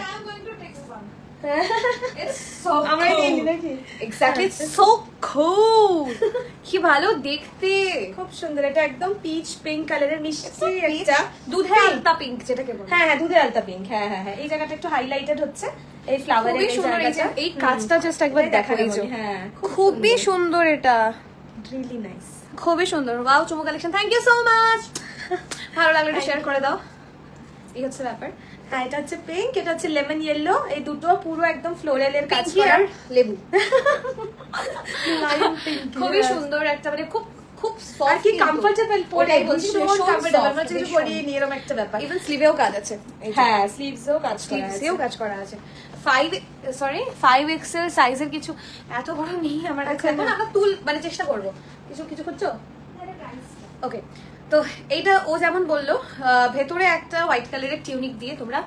কি ভালো দেখতে, খুব সুন্দর। এটা একদম পিচ পিঙ্ক কালারের মিষ্টি একটা দুধের আলতা পিঙ্ক যেটাকে বলে। হ্যাঁ হ্যাঁ, দুধের আলতা পিঙ্ক। হ্যাঁ হ্যাঁ হ্যাঁ, এই জায়গাটা একটু হাইলাইটেড হচ্ছে এই ফ্লাওয়ারের খুবই সুন্দর। এই কাজটা জাস্ট একবার দেখা দিয়েছো, হ্যাঁ খুবই সুন্দর, এটা রিয়েলি নাইস, খুবই সুন্দর। ওয়াও, চুমু collection, thank you so much. ভালো লাগলে একটু শেয়ার করে দাও। এই হচ্ছে ব্যাপার। হ্যাঁ, এটা হচ্ছে পিঙ্ক, এটা হচ্ছে লেমন ইয়েলো, এই দুটো পুরো একদম ফ্লোরালের কাজ পিঙ্কি করা। আর লেবু, লায়ন পিঙ্ক, খুবই সুন্দর একটা, মানে খুব খুব আর সফট কি কমফোর্টেবল পরে, ওটাই বলছি, ভীষণ ভীষণ কমফোর্টেবল, soft, মানে যদি ভীষণ। পরিয়ে নিয়ে এরকম একটা ব্যাপার। ইভেন স্লিভেও কাজ আছে, হ্যাঁ, স্লিভসেও কাজ করা আছে। স্লিভসেও কাজ করা আছে। 5 এক্সেল সাইজের কিছু এত বড় নেই আমার কাছে, এখন আমরা তুল মানে চেষ্টা করব। কিছু করছো? ওকে, তো এইটা ও যেমন বললো, ভেতরে একটা হোয়াইট কালারের টিউনিক দিয়ে তোমরা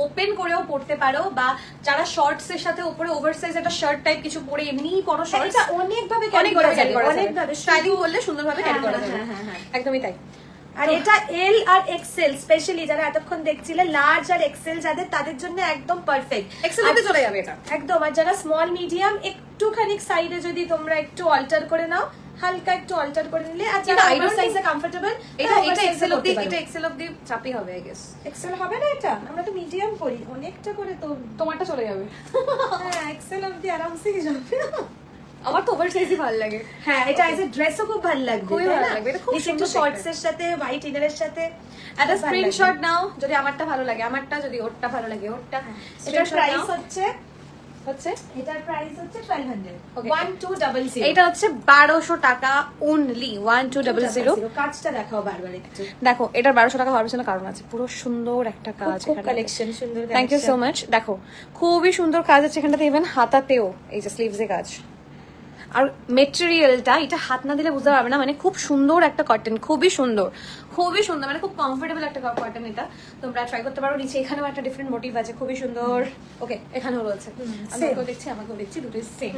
ওপেন করেও পড়তে পারো, বা যারা শর্টস এর সাথে উপরে ওভার সাইজ একটা শার্ট টাইপ কিছু পরে এমনিই পরো শর্টস, এটা অনেক ভাবে ক্যারি করা যাবে, অনেক ভাবে স্টাইলিং করলে সুন্দরভাবে ক্যারি করা যাবে। হ্যাঁ, একদমই তাই। আর এটা এল আর এক্সেল, স্পেশালি যারা এতক্ষণ দেখছিলে লার্জ আর এক্সেল যাদের, তাদের জন্য একদম পারফেক্ট। এক্সেল অবধি চলে যাবে এটা একদম। আর যারা স্মল মিডিয়াম একটুখানি সাইডে যদি তোমরা একটু অল্টার করে নাও, হালকা একটু অল্টার করে নিলে, আর যারা ওভার সাইজে কমফোর্টেবল, এটা এক্সেল অবধি চাপি হবে আই গেস। এক্সেল হবে না, এটা আমরা তো মিডিয়াম করি অনেকটা করে, তো তোমারটা চলে যাবে। হ্যাঁ, এক্সেল অবধি আরামসে যাবে। আমার তো ওভার সাইজই ভালো লাগে। হ্যাঁ, এটা এজ এ ড্রেসও খুব ভালো লাগবে, খুবই ভালো লাগবে, এটা খুব একটু সুন্দর শর্টস এর সাথে হোয়াইট ইনারের সাথে। একটা স্ক্রিনশট নাও, যদি আমারটা ভালো লাগে আমারটা, যদি ওরটা ভালো লাগে ওরটা। এটার প্রাইস হচ্ছে হচ্ছে এটার প্রাইস হচ্ছে 1200, Okay. 1200। এটা হচ্ছে 1200 টাকা অনলি, 1200। কাজটা দেখাও বারবার একটু। দেখো, এটার 1200 টাকা হওয়ার পেছনে কারণ আছে, পুরো সুন্দর একটা কাজ খুব এখানে। কালেকশন, সুন্দর। Thank you so much. দেখো খুবই সুন্দর কাজ আছে এখানটাতে, ইভেন হাতাতেও এই যে স্লিভসে কাজ। আর মেটেরিয়ালটা, এটা হাত না দিলে বুঝতে পারবে না, মানে খুব সুন্দর একটা কটন, খুবই সুন্দর, মানে খুব কমফোর্টেবল একটা কটন। এটা তোমরা ট্রাই করতে পারো। নিচে এখানেও একটা ডিফারেন্ট মোটিভ আছে, খুবই সুন্দর। ওকে, এখানেও রয়েছে, আমাকেও দেখছি, দুটোই সেম।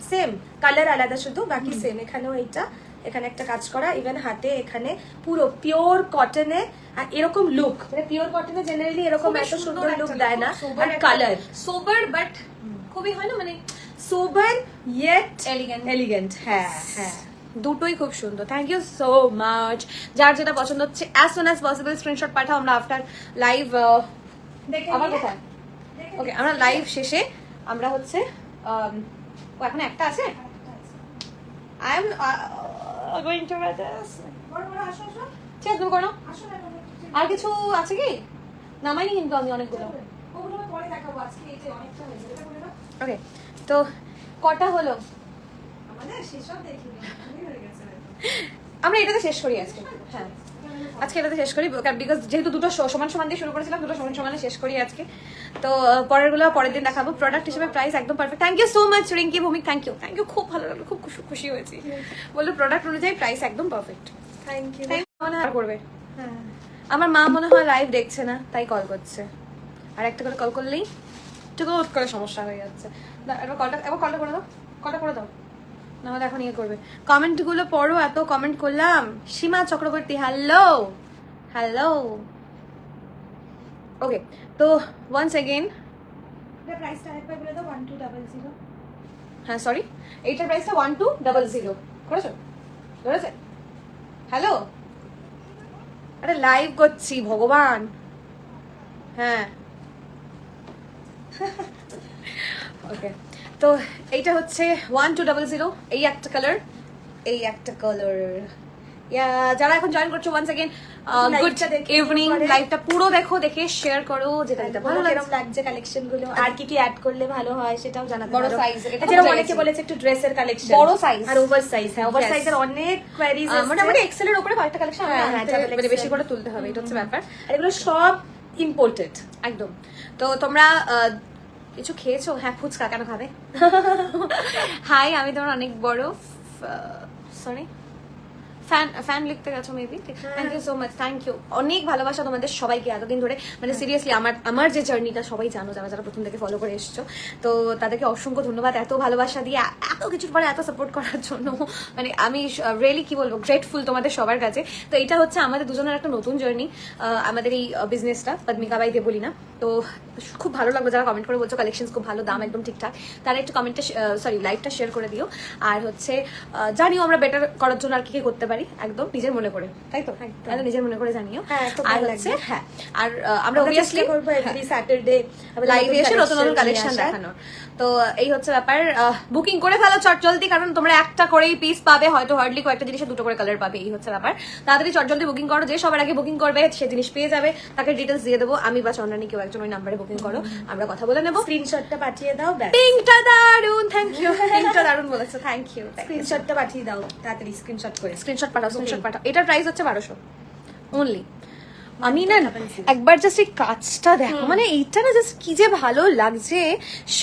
সেম কালার আলাদা শুধু, বাকি সেম। এখানেও এইটা, এখানে একটা কাজ করা, ইভেন হাতে এখানে পুরো পিওর কটনে। আর এরকম লুক, মানে পিওর কটনে জেনারেলি এরকম এত সুন্দর লুক দেয় না। আর কালার সোবার বাট খুবই হয় না, মানে সোবার ইয়েট এলিগেন্ট। হ্যাঁ হ্যাঁ, দুটোই খুব সুন্দর। Thank you so much. যার যেটা পছন্দ হচ্ছে as soon as possible screenshot পাঠাও। আমরা আফটার লাইভ আবার কোথায়, ওকে, আমরা লাইভ শেষে আমরা হচ্ছে এখন একটা আছে, I am going to right this. ঠিক আছে, তুমি করো। আর কিছু আছে কি? নামাইনি কিন্তু আমি অনেকগুলো। পরে দেখাবো, আজকে এই যে অনেকটা হয়েছে, এটা করে দাও। ওকে, তো কটা হলো? আমাদের সেসব দেখিনি, হয়ে গেছে হয়তো। আমরা এটাতে শেষ করি আজকে। হ্যাঁ, আজকে এটাতে শেষ করি, বিকজ যেহেতু দুটো সমান সমান দিয়ে শুরু করেছিলাম, দুটো সমান সমানে শেষ করি আজকে। তো পরেরগুলো পরের দিন দেখাবো। প্রোডাক্ট হিসেবে প্রাইস একদম perfect. Thank you so much Rinki Bhowmik, thank you, খুব ভালো লাগলো, খুব খুশি হয়েছি। বললো প্রোডাক্ট অনুযায়ী প্রাইস একদম পারফেক্ট। Thank you. মনে হয় করবে, হ্যাঁ, আমার মা মনে হয় লাইভ দেখছে না, তাই কল করছে। আর একটা করে কল করলেই টুকুট করে সমস্যা হয়ে যাচ্ছে। এবার কলটা করে দাও, কলটা করে দাও, না হলে এখন ইয়ে করবে। কমেন্টগুলো পড়ো, এত কমেন্ট করলাম। সীমা চক্রবর্তী, হ্যালো হ্যালো। ওকে, তো ওয়ান্স এগেইন, এটা প্রাইসটা আরেকবার বলে দাও। 1200। হ্যাঁ সরি, এইটার প্রাইসটা 1200 করেছো, ধরেছে? হ্যালো, আরে লাইভ করছি ভগবান। হ্যাঁ ওকে, তো এইটা হচ্ছে 1200, এই একটা কালার, এই একটা কালার। যারা এখন জয়েন করছো ওয়ান্স अगेन গুড ইভিনিং। লাইভটা পুরো দেখো, দেখে শেয়ার করো, যেটা যেটা ভালো ভালো লাগছে। লাগছে কালেকশন গুলো, আর কি কি অ্যাড করলে ভালো হয় সেটাও জানাতে বড় পারো। size, এটা যেটা খুব অনেকে চাইছি। বলেছে একটু ড্রেসের কালেকশন, বড় size। আর ওভার সাইজ। হ্যাঁ, ওভার Yes. সাইজের অনেক কোয়ারিজ আছে। মোটামুটি এক্সেল এর উপরে কয়েকটা কালেকশন হ্যাঁ, হ্যাঁ, double মানে XL। বেশি করে তুলতে হবে, এটা হচ্ছে ব্যাপার। আর এগুলো সব ইম্পোর্টেড একদম। তো তোমরা কিছু খেয়েছো? হ্যাঁ, ফুচকা কেন খাবে? হাই, আমি তোমার অনেক বড় সরি ফ্যান লিখতে গেছো maybe. Thank you so much, thank you, অনেক ভালোবাসা তোমাদের সবাইকে এতদিন ধরে। মানে সিরিয়াসলি আমার যে জার্নিটা সবাই জানো, যারা যারা প্রথম থেকে ফলো করে এসছো, তো তাদেরকে অসংখ্য ধন্যবাদ এত ভালোবাসা দিয়ে, এত কিছুর পরে এত সাপোর্ট করার জন্য। মানে আমি রিয়েলি কি বলবো, গ্রেটফুল তোমাদের সবার কাছে। তো এটা হচ্ছে আমাদের দুজনের একটা নতুন জার্নি, আমাদের এই বিজনেসটা পদ্মিকা বাই দেবলি না। তো খুব ভালো লাগলো যারা কমেন্ট করে বলছো কালেকশন খুব ভালো, দাম একদম ঠিকঠাক, তারা একটু কমেন্টে লাইভটা শেয়ার করে দিও। আর হচ্ছে জানিও আমরা বেটার করার জন্য আর কি কি করতে পারি, একদম নিজের মনে করে, তাই তো? একদম নিজের মনে করে জানিও। হ্যাঁ, খুব আর ভালো হচ্ছে লাগবে। হ্যাঁ, আর আমরা অবভিয়াসলি করবো এভরি স্যাটারডে লাইভে এসে নতুন নতুন কালেকশন দেখানোর। তো এই হচ্ছে ব্যাপার। বুকিং করে ফেলো চটজলদি, কারণ তোমরা একটা করেই পিস পাবে, হয়তো হার্ডলি কয়েকটা জিনিসে দুটো করে কালার পাবে, এই হচ্ছে ব্যাপার। তাড়াতাড়ি চটজলদি বুকিং করো, যে সবার আগে বুকিং করবে সে জিনিস পেয়ে যাবে। তাকে ডিটেলস দিয়ে দেবো, আমি বা চন্দ্রানী কেউ একজন ওই নাম্বারে বুকিং করো, আমরা কথা বলে নেবো। স্ক্রিনশটটা পাঠিয়ে দাও, ব্যাস। পিঙ্কটা দারুন, থ্যাংক ইউ, পিঙ্কটা দারুন বলেছো, থ্যাংক ইউ। স্ক্রিনশটটা পাঠিয়ে দাও তাড়াতাড়ি, স্ক্রিনশট করে। স্ক্রিনশট পাঠাও, স্ক্রিনশট পাঠাও। এটার প্রাইস হচ্ছে 1200 অনলি। আমি না একবার জাস্ট এই কাজটা দেখো, মানে এইটা না জাস্ট কি যে ভালো লাগছে,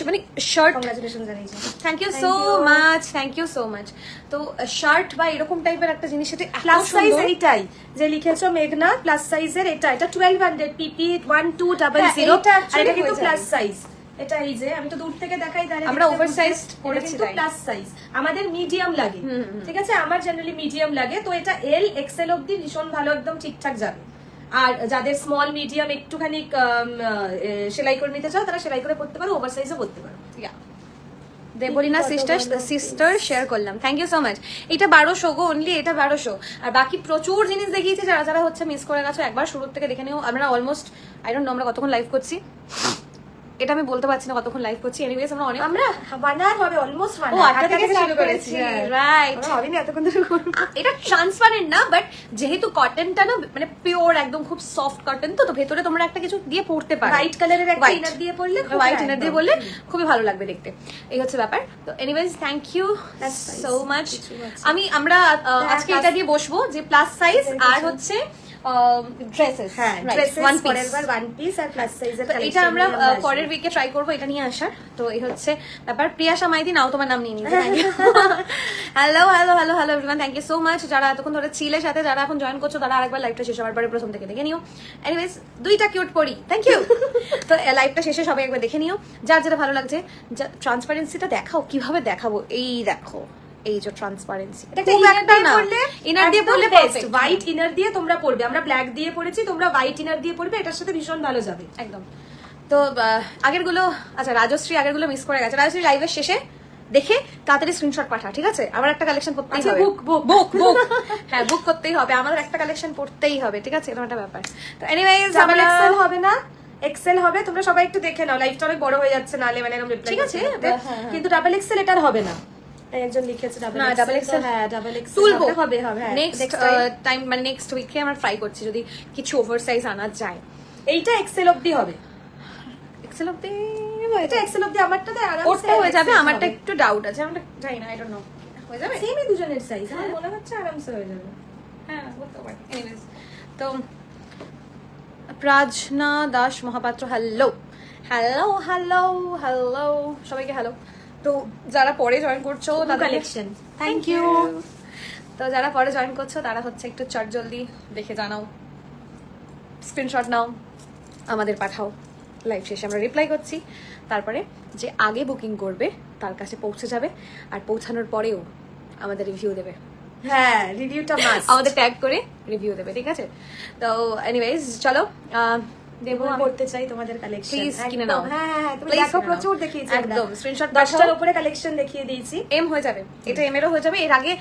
মানে শার্ট। কংগ্রাচুলেশন জানাইছি। Thank you so much, thank you so much. তো শার্ট বা এরকম টাইপের একটা জিনিস, এটা প্লাস সাইজ এইটাই যে লিখেছো মেঘনা, প্লাস সাইজের এটা 1200 পিপি 1200, আর এটা কিন্তু প্লাস সাইজ। এটা এই যে আমি তো দূর থেকে দেখাই, তাহলে আমরা ওভারসাইজড করেছি, কিন্তু প্লাস সাইজ। আমাদের মিডিয়াম লাগে, ঠিক আছে? আমার জেনারেলি মিডিয়াম লাগে, তো এটা এল এক্সেল অবধি ভীষণ ভালো, একদম ঠিকঠাক যাবে। আর যাদের স্মল মিডিয়াম একটুখানি সেলাই করে নিতে চাও, তারা সেলাই করে পড়তে পারো, ওভার সাইজও পড়তে পারো। দেবলিনা সিস্টার শেয়ার করলাম, থ্যাংক ইউ সো মাচ। এটা 1200 গো অনলি, এটা 1200। আর বাকি প্রচুর জিনিস দেখিয়েছি, যারা যারা হচ্ছে মিস করে গেছো একবার শুরুর থেকে দেখে নিও। আমরা অলমোস্ট আই ডোন্ট নো আমরা কতক্ষণ লাইভ করছি, এটা আমি বলতে পারছি না কতক্ষণ লাইভ করছি। এনিওয়েজ আমরা অনেক, আমরা 1 hour হবে, অলমোস্ট 1 ও hour 8টা থেকে শুরু করেছি, রাইট। হবে না এতক্ষণ ধরে করব। এটা ট্রান্সপারেন্ট না, বাট যেহেতু কটনটা না মানে পিওর একদম খুব সফট কটন, তো ভেতরে তোমরা একটা কিছু দিয়ে পড়তে পারো, হোয়াইট কালারের একটা ইনার দিয়ে পড়লে, হোয়াইট ইনার দিয়ে বললে খুবই ভালো লাগবে দেখতে, এই হচ্ছে ব্যাপার। তো anyways thank you so much. আমরা আজকে এটা দিয়ে বসবো যে প্লাস সাইজ আর হচ্ছে ড্রেসেস, হ্যাঁ, ড্রেসেস পরের বার ওয়ান পিস আর প্লাস সাইজের কালেকশন। এটা আমরা পরের উইকে ট্রাই করবো এটা নিয়ে আসার। তো এই হচ্ছে ব্যাপার। প্রিয়াশা মাইতি, নাও তোমার নাম নিয়ে নিই। Hello hello hello hello everyone, thank you so much. যারা এতক্ষণ ধরে ছিলে সাথে, যারা এখন জয়েন করছো, তারা আরেকবার লাইভটা শেষ হওয়ার পরে প্রথম থেকে দেখে নিও। এনিওয়েজ দুইটা কিউট পড়ি, থ্যাংক ইউ। তো লাইভটা শেষে সবাই একবার দেখে নিও, যার যেটা ভালো লাগছে। ট্রান্সপারেন্সিটা দেখাও, কিভাবে দেখাবো, এই দেখো, এই যে ট্রান্সপারেন্সি, এটা খুব একটা না, ইনার দিয়ে পড়লে বেস্ট। হোয়াইট ইনার দিয়ে তোমরা পড়বে, আমরা ব্ল্যাক দিয়ে পড়েছি, তোমরা হোয়াইট ইনার দিয়ে পড়বে, এটার সাথে ভীষণ ভালো যাবে একদম। তো আগের গুলো, আচ্ছা রাজশ্রী আগের গুলো মিস করে গেছে। রাজশ্রী লাইভের শেষে দেখে তাড়াতাড়ি স্ক্রিনশট পাঠা, ঠিক আছে? আমার একটা কালেকশন করতেই হবে, বুক হ্যাঁ, বুক করতেই হবে, আমাদের একটা কালেকশন পড়তেই হবে, ঠিক আছে? এরকম একটা ব্যাপার। তো এনিওয়েজ ডাবল এক্সেল হবে না, এক্সেল হবে। তোমরা সবাই একটু দেখে নাও, লাইভটা অনেক বড় হয়ে যাচ্ছে, নালে মানে এরকম রিপ্লাই, ঠিক আছে? কিন্তু ডাবল এক্সেল এটার হবে না। একজন লিখেছে ডাবল এক্সেল, হ্যাঁ ডাবল এক্সেল তুলবো, হবে হবে। নেক্সট টাইম মানে নেক্সট উইকে আমরা ট্রাই করছি যদি কিছু ওভার সাইজ আনা যায়। এইটা এক্সেল অবধি হবে, এক্সেল অব্দি এটা এক্সেল অব্দি আমারটাতে আরামসে ওরটা হয়ে যাবে, XL আমারটা হবে। একটু ডাউট আছে, আমরা জানি না, আই ডোন্ট নো হয়ে যাবে। সেমই দুজনের সাইজ, আমার মনে হচ্ছে আরামসে হয়ে যাবে। হ্যাঁ করতে পারি। এনিওয়েজ, তো Prajna Das Mahapatra, hello hello hello hello সবাইকে হ্যালো। তো যারা পরে জয়েন করছো তাদের কালেকশন, থ্যাংক ইউ। তো যারা পরে জয়েন করছো তারা হচ্ছে একটু চট জলদি দেখে জানাও, স্ক্রিনশট নাও, আমাদের পাঠাও, লাইভ শেষে আমরা রিপ্লাই করছি। তারপরে যে আগে বুকিং করবে তার কাছে পৌঁছে যাবে, আর পৌঁছানোর পরেও আমাদের রিভিউ দেবে, হ্যাঁ রিভিউটা মাস্ট। আমাদের ট্যাগ করে রিভিউ দেবে, ঠিক আছে? তো এনিওয়েজ চলো দেবো আমি। করতে চাই তোমাদের কালেকশন, Please কিনে নাও। হ্যাঁ হ্যাঁ হ্যাঁ, তুমি Please দেখো কিনে নাও। প্রচুর দেখিয়েছি একদম, screenshot 10টার পাঠাও। উপরে কালেকশন দেখিয়ে দিয়েছি। এম হয়ে যাবে, এটা এম এরও হয়ে যাবে। এর আগে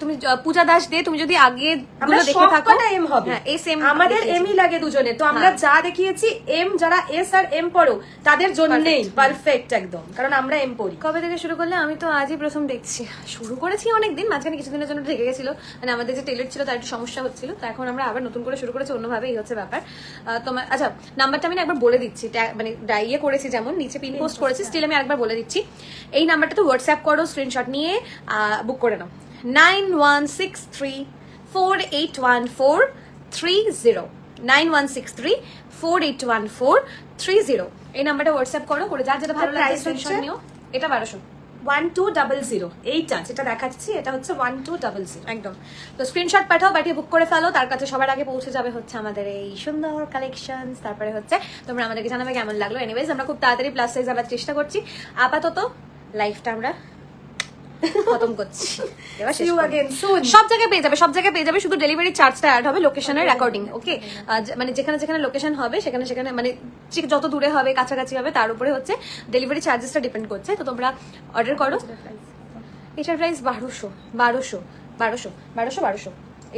তুমি পূজা দাস দে, তুমি যদি আগে আমরা দেখে থাকো, সবকটা এম হবে। হ্যাঁ এই সেম আমাদের এমই লাগে দুজনে, তো আমরা হ্যাঁ। যা দেখিয়েছি এম, যারা এস আর এম পড়ো তাদের জন্যই পারফেক্ট একদম, কারণ আমরা এম পড়ি। কবে থেকে শুরু করলে? আমি তো আজই প্রথম দেখছি। শুরু করেছি অনেকদিন, মাঝখানে কিছুদিনের জন্য ঢেকে গেছিল, মানে আমাদের যে টেলার ছিল তার একটু সমস্যা হচ্ছিল, তো এখন আমরা আবার নতুন করে শুরু করেছি অন্যভাবে, এই হচ্ছে ব্যাপার। তোমার আচ্ছা নাম্বারটা আমি না একবার বলে দিচ্ছি, মানে ইয়ে করেছি যেমন নিচে পিন পোস্ট করেছি, স্টিল আমি আরেকবার বলে দিচ্ছি। এই নাম্বারটা তো হোয়াটসঅ্যাপ করো, স্ক্রিনশট নিয়ে বুক করে নাও। 9163481430 9163481430 এই নাম্বারটা হোয়াটসঅ্যাপ করো, করে যার যেটা ভালো লাগে Price স্ক্রিনশট হচ্ছে? নিও। এটা 1200 1200, এইটা যেটা দেখাচ্ছি এটা হচ্ছে 1200 একদম। তো স্ক্রিনশট পাঠাও, পাঠিয়ে বুক করে ফেলো, তার কাছে সবার আগে পৌঁছে যাবে হচ্ছে আমাদের এই সুন্দর কালেকশন। তারপরে হচ্ছে তোমরা আমাদেরকে জানাবে কেমন লাগলো। এনিওয়েজ আমরা খুব তাড়াতাড়ি প্লাস সাইজ আবার চেষ্টা করছি। আপাতত লাইফটা আমরা খতম করছি, এবার শেষ See you করবো। again soon. সব জায়গায় পেয়ে যাবে, সব জায়গায় পেয়ে যাবে, শুধু ডেলিভারি চার্জটা অ্যাড হবে লোকেশনের অ্যাকর্ডিং। ওকে, মানে যেখানে যেখানে লোকেশন হবে সেখানে সেখানে মানে ঠিক যত দূরে হবে কাছাকাছি হবে তার উপরে হচ্ছে ডেলিভারি চার্জেসটা ডিপেন্ড করছে। তো তোমরা অর্ডার করো। এটার প্রাইস 1200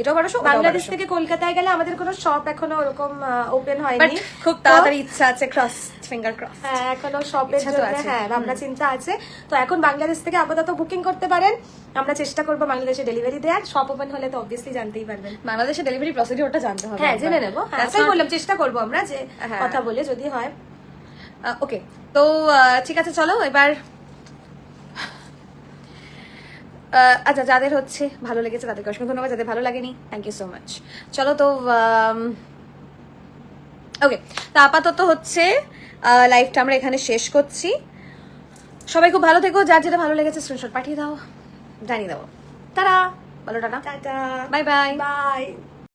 এটাও 1200। বাংলাদেশ থেকে কলকাতায় গেলে আমাদের কোনো শপ এখনো ওরকম ওপেন বাট হয়নি, খুব তাড়াতাড়ি ইচ্ছা আছে, ক্রস ফিঙ্গার ক্রস। হ্যাঁ এখনো শপের ইচ্ছা তো জন্য আছে। হ্যাঁ ভাবনা চিন্তা আছে। তো এখন বাংলাদেশ থেকে আপাতত বুকিং করতে পারেন, আমরা চেষ্টা করবো বাংলাদেশে ডেলিভারি দেওয়ার। শপ ওপেন হলে তো অবভিয়াসলি জানতেই পারবেন। বাংলাদেশের ডেলিভারি প্রসিডিওরটা জানতে হবে। হ্যাঁ জেনে নেবো, হ্যাঁ That's তাই not- বললাম চেষ্টা করবো আমরা যে হ্যাঁ। কথা বলে যদি হয়। ওকে, তো ঠিক আছে চলো এবার। আচ্ছা যাদের হচ্ছে ভালো লেগেছে তাদেরকে অসংখ্য ধন্যবাদ, যাদের ভালো লাগেনি থ্যাংক ইউ সো মাচ। চলো তো ওকে, তো আপাতত হচ্ছে লাইভটা আমরা এখানে শেষ করছি। সবাই খুব ভালো থেকো, যার যেটা ভালো লেগেছে স্ক্রিনশট পাঠিয়ে দাও, জানিয়ে দাও। তারা বলো tata, tata, bye bye. By.